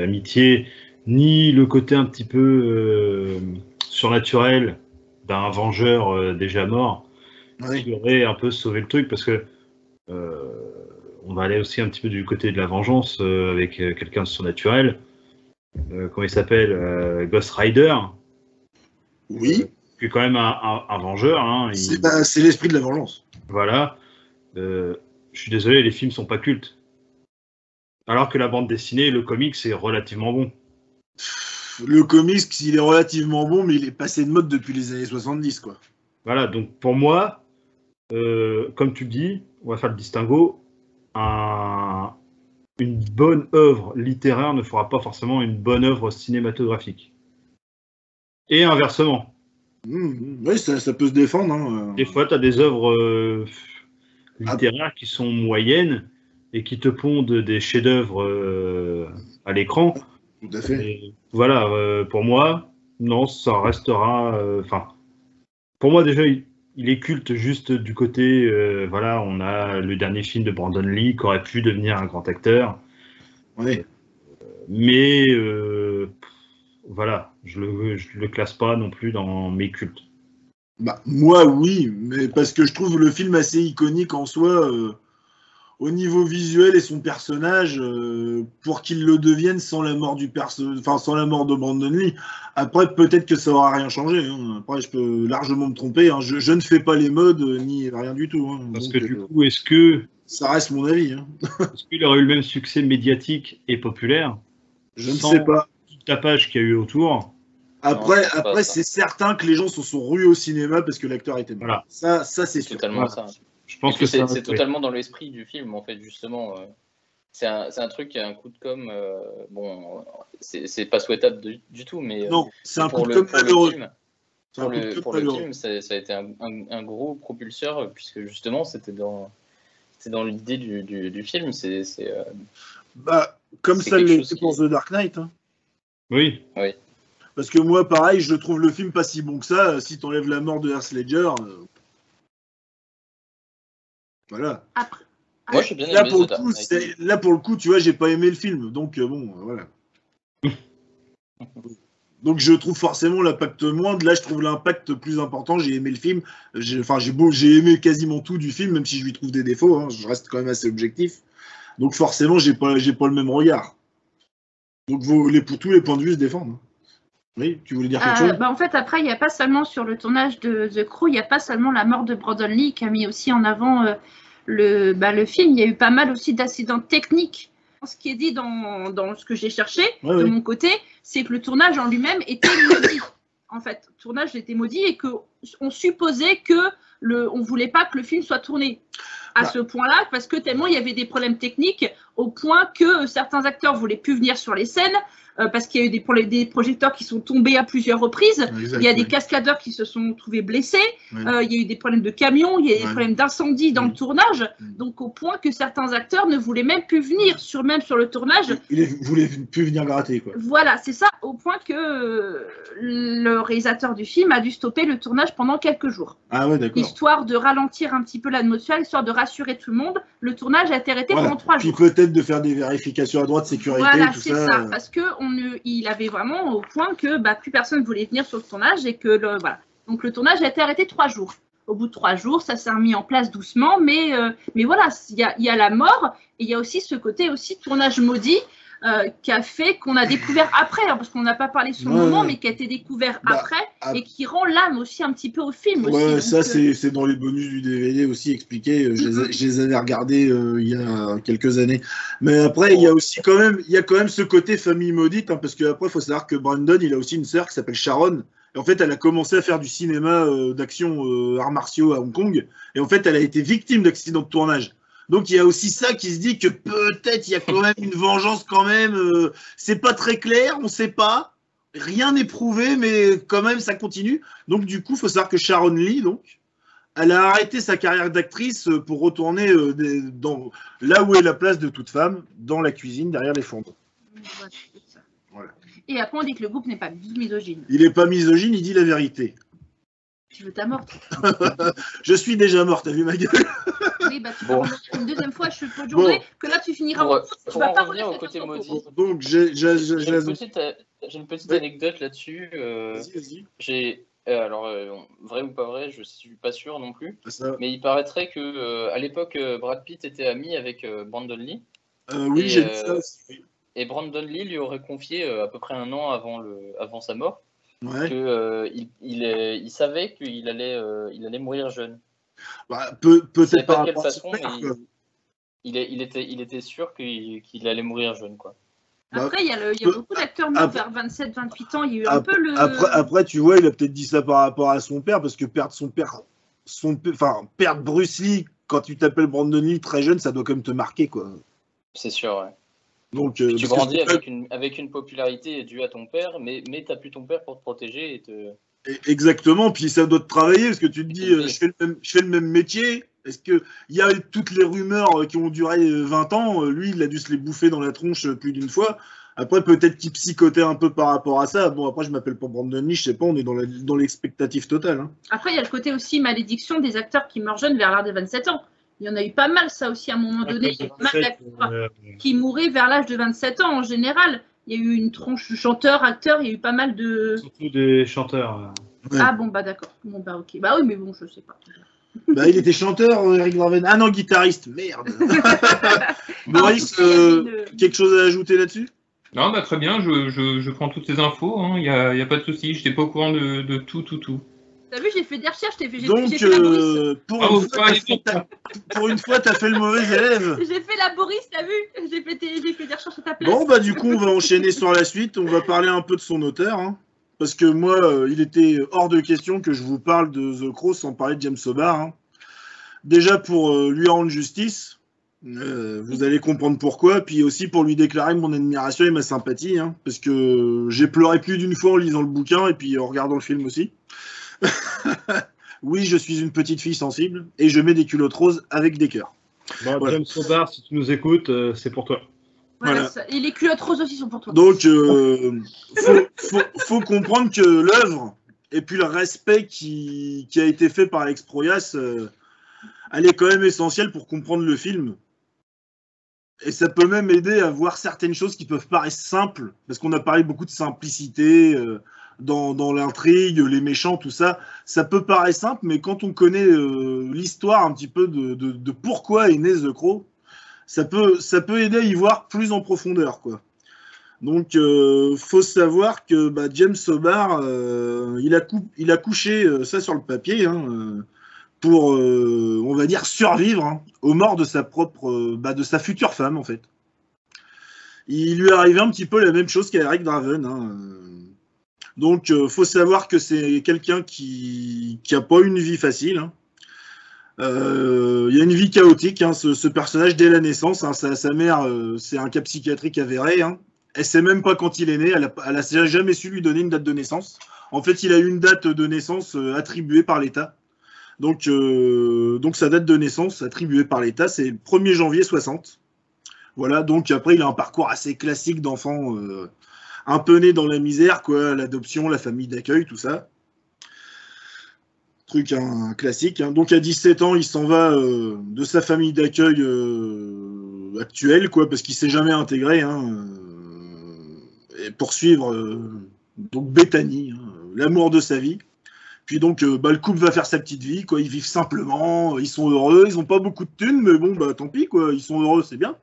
amitié, ni le côté un petit peu surnaturel d'un vengeur déjà mort, Oui. qui aurait un peu sauvé le truc, parce que on va aller aussi un petit peu du côté de la vengeance avec quelqu'un de surnaturel. Comment il s'appelle, Ghost Rider. Oui. Qui est quand même un vengeur. Hein, c'est l'esprit de la vengeance. Voilà. Je suis désolé, les films sont pas cultes. Alors que la bande dessinée, le comics, c'est relativement bon. Le comics, il est relativement bon, mais il est passé de mode depuis les années 70, quoi. Voilà, donc pour moi, comme tu le dis, on va faire le distinguo. Une bonne œuvre littéraire ne fera pas forcément une bonne œuvre cinématographique. Et inversement. Oui, ça peut se défendre. Hein. Des fois, tu as des œuvres littéraires qui sont moyennes et qui te pondent des chefs-d'œuvre à l'écran. Tout à fait. Et voilà, pour moi, non, ça restera. Pour moi, déjà, il est culte juste du côté. Voilà, on a le dernier film de Brandon Lee qui aurait pu devenir un grand acteur. Oui. Mais voilà, je le classe pas non plus dans mes cultes. Moi, oui, mais parce que je trouve le film assez iconique en soi, au niveau visuel et son personnage, pour qu'il le devienne sans la mort sans la mort de Brandon Lee. Après, peut-être que ça aura rien changé. Hein. Après, je peux largement me tromper. Hein. Je ne fais pas les modes ni rien du tout. Hein. Parce que du coup, est-ce que ça reste mon avis. Hein. Est-ce qu'il aurait eu le même succès médiatique et populaire? Je ne sais pas. Tout le tapage qu'il y a eu autour. Après, c'est certain que les gens se sont rués au cinéma parce que l'acteur était bon. Voilà. Ça c'est sûr. Totalement ça. Je pense que c'est totalement dans l'esprit du film, en fait, justement. C'est un truc qui a un coup de com'. Bon, c'est pas souhaitable du tout, mais non, c'est un coup de com' malheureux. Pour le film, ça a été un gros propulseur, puisque justement, c'était dans l'idée du film. Comme ça l'est pour The Dark Knight. Hein. Oui. Parce que moi, pareil, je trouve le film pas si bon que ça. Si t'enlèves la mort de Heath Ledger, voilà. Moi, je suis bien aimé The Dark Knight. Là, pour le coup, tu vois, j'ai pas aimé le film. Donc, voilà. Donc, je trouve forcément l'impact moindre. Là, je trouve l'impact plus important. J'ai aimé le film. J'ai aimé quasiment tout du film, même si je lui trouve des défauts. Hein. Je reste quand même assez objectif. Donc, forcément, j'ai pas le même regard. Donc, pour tous les points de vue se défendent. Oui, tu voulais dire quelque chose? En fait, après, il n'y a pas seulement sur le tournage de The Crow, il n'y a pas seulement la mort de Brandon Lee qui a mis aussi en avant le film. Il y a eu pas mal aussi d'accidents techniques. Ce qui est dit dans ce que j'ai cherché, de mon côté, c'est que le tournage en lui-même était maudit. En fait, le tournage était maudit et qu'on supposait qu'on ne voulait pas que le film soit tourné à ce point-là, parce que tellement il y avait des problèmes techniques, au point que certains acteurs ne voulaient plus venir sur les scènes, parce qu'il y a eu des projecteurs qui sont tombés à plusieurs reprises. Exactement. Il y a des cascadeurs qui se sont trouvés blessés. Il y a eu des problèmes de camions, il y a eu des problèmes d'incendie dans le tournage. Donc au point que certains acteurs ne voulaient même plus venir même sur le tournage. Ils ne voulaient plus venir gratter, quoi. Voilà, c'est ça, au point que le réalisateur du film a dû stopper le tournage pendant quelques jours. Ah ouais, d'accord. Histoire de ralentir un petit peu l'atmosphère, histoire de rassurer tout le monde. Le tournage a été arrêté pendant 3 jours. Puis peut-être de faire des vérifications à droite, sécurité, voilà, tout ça. Voilà, c'est ça, parce que il avait vraiment au point que plus personne ne voulait venir sur le tournage et que voilà. Donc le tournage a été arrêté 3 jours. Au bout de 3 jours, ça s'est remis en place doucement, mais voilà, il y a la mort et il y a aussi ce côté aussi tournage maudit qui a fait qu'on a découvert après, hein, parce qu'on n'a pas parlé sur le moment, mais qui a été découvert après et qui rend l'âme aussi un petit peu au film. Ouais, aussi, ça c'est dans les bonus du DVD aussi expliqué. Je les avais regardés il y a quelques années. Mais après, il y a aussi quand même ce côté famille maudite, hein, parce qu'après, il faut savoir que Brandon, il a aussi une sœur qui s'appelle Sharon. Et en fait, elle a commencé à faire du cinéma d'action arts martiaux à Hong Kong. Et en fait, elle a été victime d'accidents de tournage. Donc il y a aussi ça qui se dit que peut-être il y a quand même une vengeance quand même. C'est pas très clair, on sait pas. Rien n'est prouvé, mais quand même ça continue. Donc du coup, il faut savoir que Sharon Lee, donc, elle a arrêté sa carrière d'actrice pour retourner là où est la place de toute femme, dans la cuisine, derrière les fourneaux. Voilà. Et après on dit que le groupe n'est pas misogyne. Il n'est pas misogyne, il dit la vérité. Tu veux ta morte? Je suis déjà morte, t'as vu ma gueule? Oui, tu vas une deuxième fois, je peux jurer que là tu finiras. Tu vas pas revenir au côté maudit. Donc j'ai une petite anecdote là-dessus. Vas-y. Alors, vrai ou pas vrai, je suis pas sûr non plus. Mais il paraîtrait que à l'époque, Brad Pitt était ami avec Brandon Lee. Oui, j'ai vu ça aussi. Et Brandon Lee lui aurait confié à peu près 1 an avant sa mort. Ouais. Il savait qu'il allait mourir jeune. Peut-être pas de quelle façon, mais il était sûr qu'il allait mourir jeune, quoi. Après, il y a beaucoup d'acteurs morts vers 27-28 ans. Il y a eu un peu le. Après, tu vois, il a peut-être dit ça par rapport à son père, parce que perdre Bruce Lee quand tu t'appelles Brandon Lee très jeune, ça doit quand même te marquer, quoi. C'est sûr, ouais. Donc, tu grandis avec une popularité due à ton père, mais tu n'as plus ton père pour te protéger. Exactement, puis ça doit te travailler, parce que tu te dis, je fais le même métier. Est-ce qu'il y a toutes les rumeurs qui ont duré 20 ans, lui, il a dû se les bouffer dans la tronche plus d'une fois. Après, peut-être qu'il psychotait un peu par rapport à ça. Bon, après, je m'appelle pas Brandon Lee, je sais pas, on est dans l'expectative totale. Hein. Après, il y a le côté aussi malédiction des acteurs qui meurent jeunes vers l'âge de 27 ans. Il y en a eu pas mal, ça aussi, à un moment donné. Il y a pas mal d'acteurs qui mouraient vers l'âge de 27 ans, en général. Il y a eu une tronche de chanteurs, acteurs, il y a eu pas mal de... Surtout des chanteurs. Ouais. Ah bon, d'accord. Bon, ok. Bah oui, mais bon, je sais pas. Il était chanteur, Eric Draven. Ah non, guitariste, merde. Maurice, quelque chose à ajouter là-dessus? Non, très bien, je prends toutes ces infos, il n'y a pas de souci, je n'étais pas au courant de tout. T'as vu, j'ai fait des recherches, j'ai fait la Boris. Pour une fois, t'as fait le mauvais élève. J'ai fait la Boris, t'as vu? J'ai fait des recherches à ta place. Bon, du coup, on va enchaîner sur la suite. On va parler un peu de son auteur. Hein, parce que moi, il était hors de question que je vous parle de The Crow sans parler de James Hobart. Hein. Déjà pour lui rendre justice. Vous allez comprendre pourquoi. Puis aussi pour lui déclarer mon admiration et ma sympathie. Hein, parce que j'ai pleuré plus d'une fois en lisant le bouquin et puis en regardant le film aussi. Oui, je suis une petite fille sensible et je mets des culottes roses avec des cœurs. Bon, Voilà. James Hobart, si tu nous écoutes, c'est pour toi. Voilà, Voilà. et les culottes roses aussi sont pour toi. Donc, faut comprendre que l'œuvre et puis le respect qui a été fait par Alex Proyas, elle est quand même essentielle pour comprendre le film. Et ça peut même aider à voir certaines choses qui peuvent paraître simples, parce qu'on a parlé beaucoup de simplicité dans l'intrigue, les méchants, tout ça. Ça peut paraître simple, mais quand on connaît l'histoire un petit peu de pourquoi est né The Crow, ça peut aider à y voir plus en profondeur, quoi. Donc, faut savoir que James Hobart, il a couché ça sur le papier, hein, pour, on va dire, survivre aux morts de de sa future femme, en fait. Il lui est arrivé un petit peu la même chose qu'à Eric Draven. Hein. Donc, faut savoir que c'est quelqu'un qui a pas une vie facile. Hein. Il y a une vie chaotique, hein, ce personnage, dès la naissance. Hein, sa mère, c'est un cas psychiatrique avéré. Hein. Elle sait même pas quand il est né. Elle a jamais su lui donner une date de naissance. En fait, il a eu une date de naissance attribuée par l'État. Donc sa date de naissance attribuée par l'État, c'est le 1er janvier 60. Voilà, donc après, il a un parcours assez classique d'enfant un peu né dans la misère, quoi, l'adoption, la famille d'accueil, tout ça. Truc classique. Hein. Donc à 17 ans, il s'en va de sa famille d'accueil actuelle, quoi, parce qu'il s'est jamais intégré, hein, et poursuivre donc Bethany, hein, l'amour de sa vie. Puis donc, le couple va faire sa petite vie, quoi. Ils vivent simplement, ils sont heureux, ils n'ont pas beaucoup de thunes, mais bon, tant pis, quoi. Ils sont heureux, c'est bien.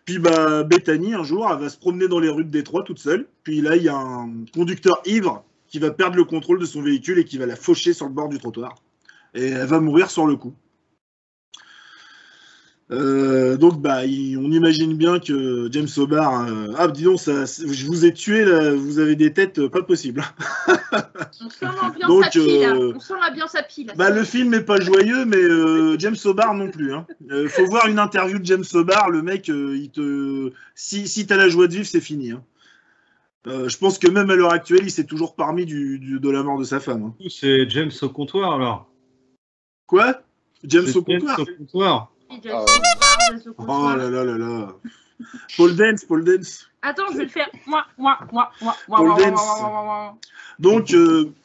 Puis Bethany, un jour, elle va se promener dans les rues de Détroit toute seule. Puis là, il y a un conducteur ivre qui va perdre le contrôle de son véhicule et qui va la faucher sur le bord du trottoir. Et elle va mourir sur le coup. Donc, on imagine bien que James Hobart... dis donc, je vous ai tué, là, vous avez des têtes pas possibles. On sent l'ambiance à pile, là. On sent l'ambiance à pile. Le film n'est pas joyeux, mais James Hobart non plus. Hein. Faut voir une interview de James Hobart, le mec, si t'as la joie de vivre, c'est fini. Hein. Je pense que même à l'heure actuelle, il s'est toujours parmi de la mort de sa femme. Hein. C'est James au comptoir, alors. Quoi? James au comptoir? James au comptoir. Oh là là là là. Paul Dance. Attends, je vais le faire. Moi. Paul Dance. Donc,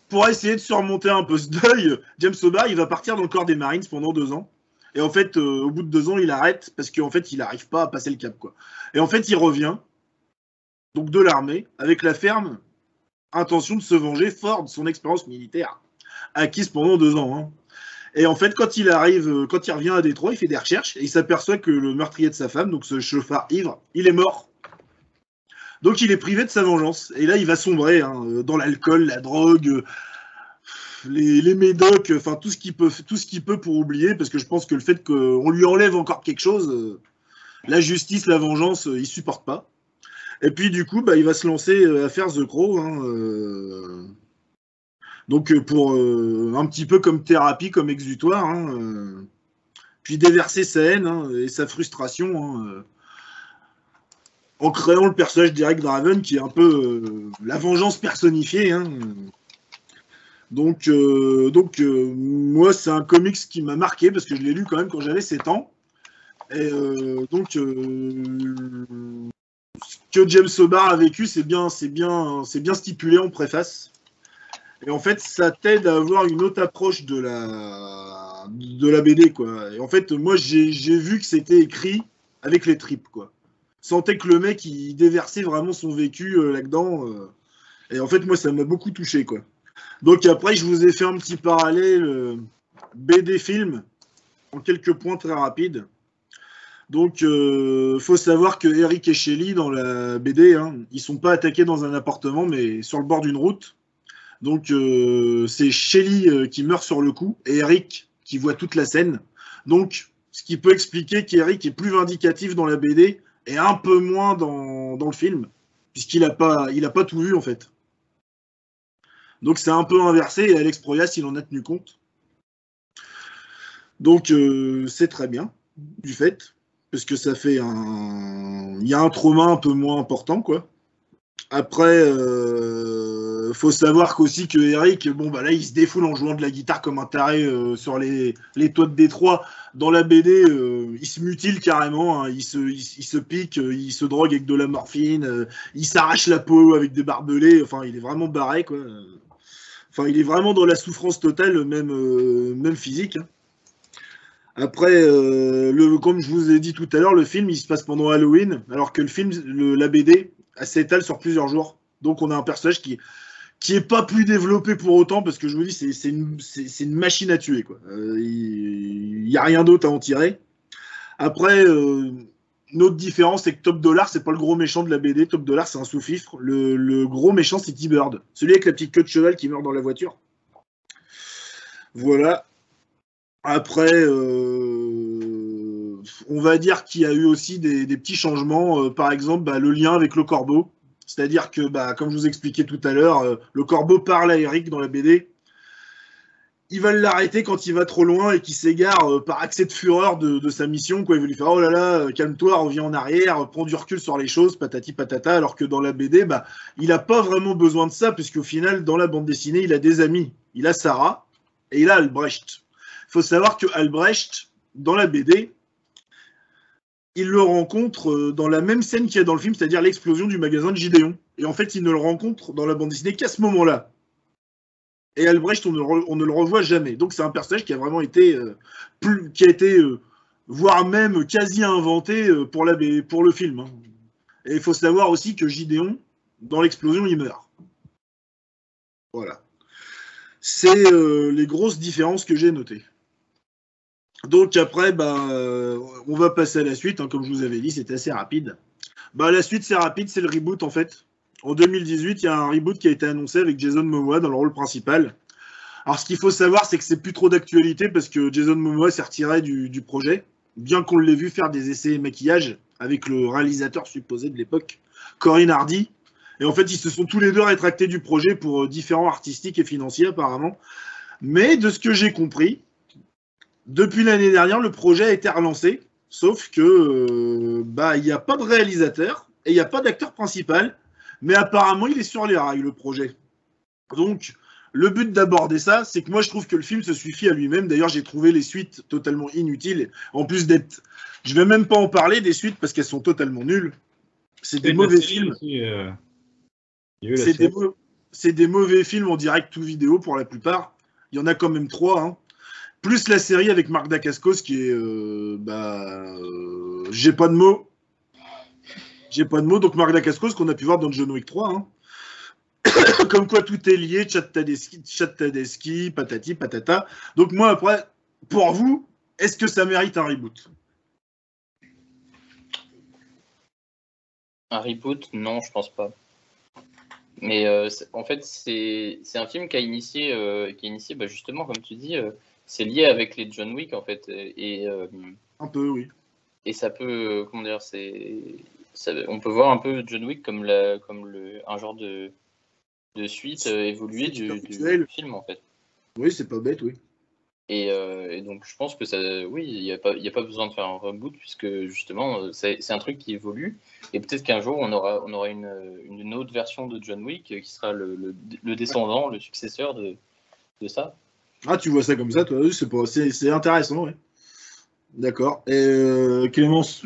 pour essayer de surmonter un peu ce deuil, James Hobart, il va partir dans le corps des Marines pendant 2 ans. Et en fait, au bout de 2 ans, il arrête parce qu'en fait, il n'arrive pas à passer le cap, quoi. Et en fait, il revient donc de l'armée avec la ferme intention de se venger fort de son expérience militaire acquise pendant 2 ans. Hein. Et en fait, quand il revient à Détroit, il fait des recherches et il s'aperçoit que le meurtrier de sa femme, donc ce chauffard ivre, il est mort. Donc il est privé de sa vengeance. Et là, il va sombrer dans l'alcool, la drogue, les médocs, enfin tout ce qu'il peut pour oublier, parce que je pense que le fait qu'on lui enlève encore quelque chose, la justice, la vengeance, il supporte pas. Et puis du coup, il va se lancer à faire The Crow. Hein, donc pour un petit peu comme thérapie, comme exutoire, hein, puis déverser sa haine et sa frustration en créant le personnage d'Eric Draven qui est un peu la vengeance personnifiée. Hein. Donc moi c'est un comics qui m'a marqué parce que je l'ai lu quand même quand j'avais 7 ans. Et ce que James Hobart a vécu, c'est bien stipulé en préface. Et en fait, ça t'aide à avoir une autre approche de la BD, quoi. Et en fait, moi, j'ai vu que c'était écrit avec les tripes, quoi. Sentais que le mec, il déversait vraiment son vécu là-dedans. Et en fait, moi, ça m'a beaucoup touché, quoi. Donc après, je vous ai fait un petit parallèle BD-film en quelques points très rapides. Donc, faut savoir que Eric et Shelly, dans la BD, ils sont pas attaqués dans un appartement, mais sur le bord d'une route. Donc, c'est Shelly qui meurt sur le coup et Eric qui voit toute la scène. Donc, ce qui peut expliquer qu'Eric est plus vindicatif dans la BD et un peu moins dans le film, puisqu'il a pas tout vu, en fait. Donc, c'est un peu inversé et Alex Proyas, il en a tenu compte. Donc, c'est très bien, du fait, parce que ça fait il y a un trauma un peu moins important, quoi. Après, Faut savoir qu'aussi que Eric, bon bah là il se défoule en jouant de la guitare comme un taré sur les toits de Détroit. Dans la BD, il se mutile carrément, hein. Il se pique, il se drogue avec de la morphine, il s'arrache la peau avec des barbelés. Enfin, il est vraiment barré quoi. Enfin, il est vraiment dans la souffrance totale, même physique. Hein. Après, comme je vous ai dit tout à l'heure, le film il se passe pendant Halloween, alors que la BD, elle s'étale sur plusieurs jours. Donc on a un personnage qui est pas plus développé pour autant, parce que je vous dis, c'est une machine à tuer, quoi. Il y a rien d'autre à en tirer. Après, une autre différence, c'est que Top Dollar, c'est pas le gros méchant de la BD. Top Dollar, c'est un sous-fifre. Le gros méchant, c'est T-Bird. Celui avec la petite queue de cheval qui meurt dans la voiture. Voilà. Après, on va dire qu'il y a eu aussi des petits changements. Par exemple, le lien avec le corbeau. C'est-à-dire que, comme je vous expliquais tout à l'heure, le corbeau parle à Eric dans la BD. Ils veulent l'arrêter quand il va trop loin et qu'il s'égare par accès de fureur de sa mission. Quoi. Ils veulent lui faire « Oh là là, calme-toi, reviens en arrière, prends du recul sur les choses, patati patata », alors que dans la BD, il n'a pas vraiment besoin de ça, puisqu'au final, dans la bande dessinée, il a des amis. Il a Sarah et il a Albrecht. Il faut savoir que Albrecht, dans la BD, il le rencontre dans la même scène qu'il y a dans le film, c'est-à-dire l'explosion du magasin de Gideon. Et en fait, il ne le rencontre dans la bande dessinée qu'à ce moment-là. Et Albrecht, on ne le revoit jamais. Donc c'est un personnage qui a vraiment été, voire même quasi inventé pour le film. Hein. Et il faut savoir aussi que Gideon, dans l'explosion, il meurt. Voilà. C'est les grosses différences que j'ai notées. Donc après, on va passer à la suite. Hein, comme je vous avais dit, c'était assez rapide. La suite, c'est rapide, c'est le reboot en fait. En 2018, il y a un reboot qui a été annoncé avec Jason Momoa dans le rôle principal. Alors ce qu'il faut savoir, c'est que c'est plus trop d'actualité parce que Jason Momoa s'est retiré du projet, bien qu'on l'ait vu faire des essais maquillage avec le réalisateur supposé de l'époque, Corinne Hardy. Et en fait, ils se sont tous les deux rétractés du projet pour différents artistiques et financiers apparemment. Mais de ce que j'ai compris, depuis l'année dernière, le projet a été relancé, sauf que il n'y a pas de réalisateur et il n'y a pas d'acteur principal, mais apparemment il est sur les rails le projet. Donc le but d'aborder ça, c'est que moi je trouve que le film se suffit à lui-même. D'ailleurs, j'ai trouvé les suites totalement inutiles. En plus d'être, je vais même pas en parler des suites parce qu'elles sont totalement nulles. C'est des mauvais films. C'est des mauvais films en direct ou vidéo pour la plupart. Il y en a quand même 3. Hein. Plus la série avec Marc Dacascos qui est... j'ai pas de mots. Donc Marc Dacascos qu'on a pu voir dans John Wick 3. Hein. Comme quoi tout est lié, Chad Tadeschi, patati, patata. Donc moi après, pour vous, est-ce que ça mérite un reboot? Un reboot? Non, je pense pas. Mais en fait, c'est un film qui a initié justement, comme tu dis, c'est lié avec les John Wick en fait, un peu, oui. Et ça peut, comment dire, on peut voir un peu John Wick comme un genre de suite évoluée du film en fait. Oui, c'est pas bête, oui. Et donc je pense que ça, oui, il y a pas besoin de faire un reboot puisque justement c'est un truc qui évolue et peut-être qu'un jour on aura une autre version de John Wick qui sera le descendant, le successeur de ça. Ah, tu vois ça comme ça, toi? C'est intéressant, oui. D'accord. Et Clémence,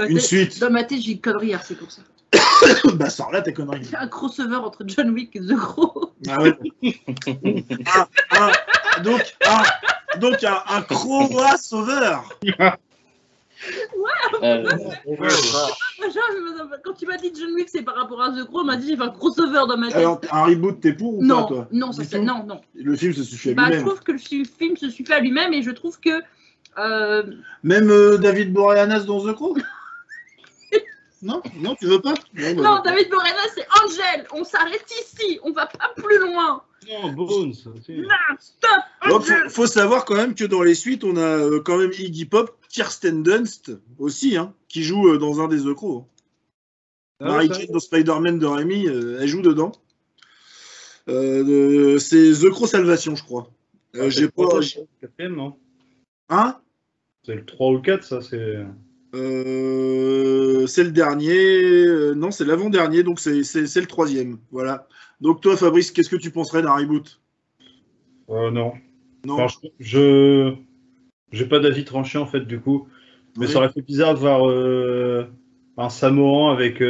une suite. Dans ma tête, j'ai une connerie, c'est pour ça. Sors là ta connerie. Un crossover entre John Wick et The Crow. Ah ouais. Donc un crossover. Quand tu m'as dit John Wick, c'est par rapport à The Crow, on m'a dit j'ai fait un crossover dans ma tête. Alors, un reboot, t'es pour ou pas, toi? Non, non. Le film se suffit à lui-même. Je trouve que le film se suffit à lui-même et je trouve que... Même David Boreanaz dans The Crow? Non, tu veux pas? Non, David Boreanaz, c'est Angel. On s'arrête ici. On va pas plus loin. Non, Bones. Non, stop. Donc, faut savoir quand même que dans les suites, on a quand même Iggy Pop, Kirsten Dunst aussi, hein, qui joue dans un des The Crow. Mary-Jane dans Spider-Man de Raimi, elle joue dedans. C'est The Crow Salvation, je crois. J'ai pas. Quatrième, non? Hein? C'est le 3 ou le 4, ça, c'est. C'est le dernier. Non, c'est l'avant-dernier, donc c'est le troisième. Voilà. Donc toi, Fabrice, qu'est-ce que tu penserais d'un reboot? Non. Non. Enfin, je j'ai pas d'avis tranché en fait du coup. Mais Oui. ça aurait fait bizarre de voir un Samoan avec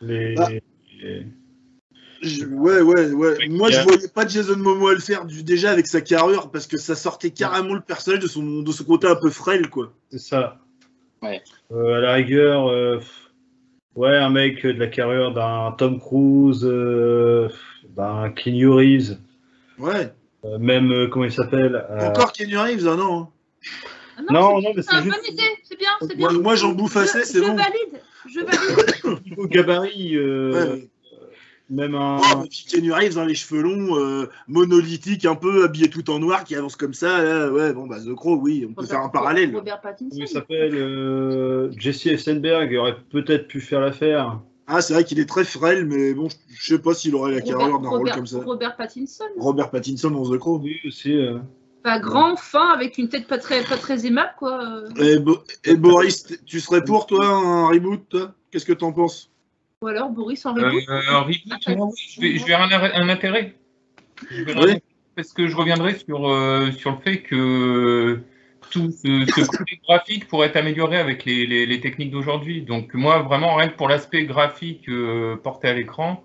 les. Ah. Ouais. Moi, je voyais pas Jason Momoa le faire déjà avec sa carrure parce que ça sortait carrément le personnage de son côté un peu frêle, quoi. C'est ça. Ouais. À la rigueur, ouais, un mec de la carrure d'un Tom Cruise, d'un Keanu Reeves, Ouais. même comment il s'appelle Encore Keanu Reeves, ah non. Ah Non, mais c'est c'est une juste bonne idée, c'est bien, c'est bien. Moi, j'en bouffe assez, c'est bon. Je valide. niveau gabarit, Ouais. même un. Oh, Keanu Reeves, les cheveux longs, monolithiques, un peu habillé tout en noir, qui avance comme ça. Là, ouais, bon, The Crow, oui, on peut faire un parallèle. Robert Pattinson. Comment il s'appelle Jesse Eisenberg aurait peut-être pu faire l'affaire. Ah, c'est vrai qu'il est très frêle, mais bon, je sais pas s'il aurait la carrure d'un rôle comme ça. Robert Pattinson. Robert Pattinson dans The Crow. Oui, aussi. Pas grand, fin, avec une tête pas très aimable, quoi. Et Boris, tu serais pour, toi, un reboot, toi? Qu'est-ce que t'en penses? Ou alors Boris en reboot. Reboot, moi, oui, je verrai un intérêt. Oui. Parce que je reviendrai sur le fait que tout ce côté graphique pourrait être amélioré avec les techniques d'aujourd'hui. Donc moi, vraiment, rien que pour l'aspect graphique porté à l'écran,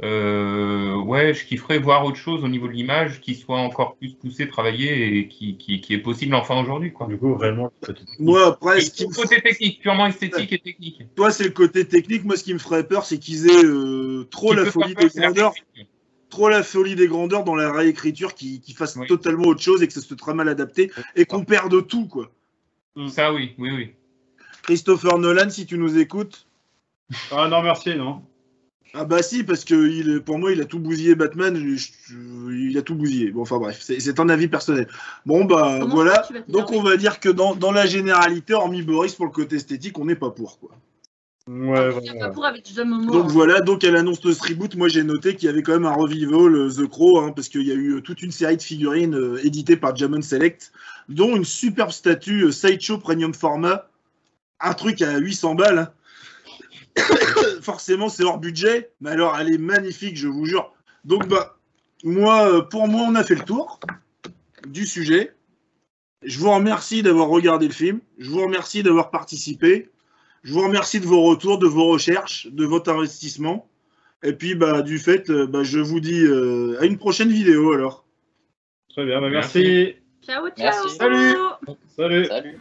ouais, je kifferais voir autre chose au niveau de l'image qui soit encore plus poussé, travaillé et qui est possible enfin aujourd'hui, quoi. Du coup, réellement, Moi, après, Le côté technique, purement esthétique et technique. toi, c'est le côté technique. Moi, ce qui me ferait peur, c'est qu'ils aient trop la folie des grandeurs. Trop la folie des grandeurs dans la réécriture qui fasse totalement autre chose et que ça soit très mal adapté et qu'on perde tout, quoi. Ça, oui. Christopher Nolan, si tu nous écoutes. Ah non, merci, non. Ah bah si, parce que pour moi, il a tout bousillé Batman. Il a tout bousillé. Bon, enfin bref, c'est un avis personnel. Bon, bah voilà. Donc on va dire que dans la généralité, hormis Boris, pour le côté esthétique, on n'est pas pour, quoi. Ouais, pas pour avec Jason Momoa. Donc voilà, donc à l'annonce de ce reboot, moi j'ai noté qu'il y avait quand même un revival The Crow, parce qu'il y a eu toute une série de figurines éditées par Jamon Select, dont une superbe statue Sideshow Premium Format, un truc à 800 balles. Hein. Forcément c'est hors budget, mais alors elle est magnifique, je vous jure. Donc bah, pour moi on a fait le tour du sujet. Je vous remercie d'avoir regardé le film, je vous remercie d'avoir participé. Je vous remercie de vos retours, de vos recherches, de votre investissement. Et puis, du fait, je vous dis à une prochaine vidéo alors. Très bien, merci. Ciao. Merci. Salut. Salut. Salut.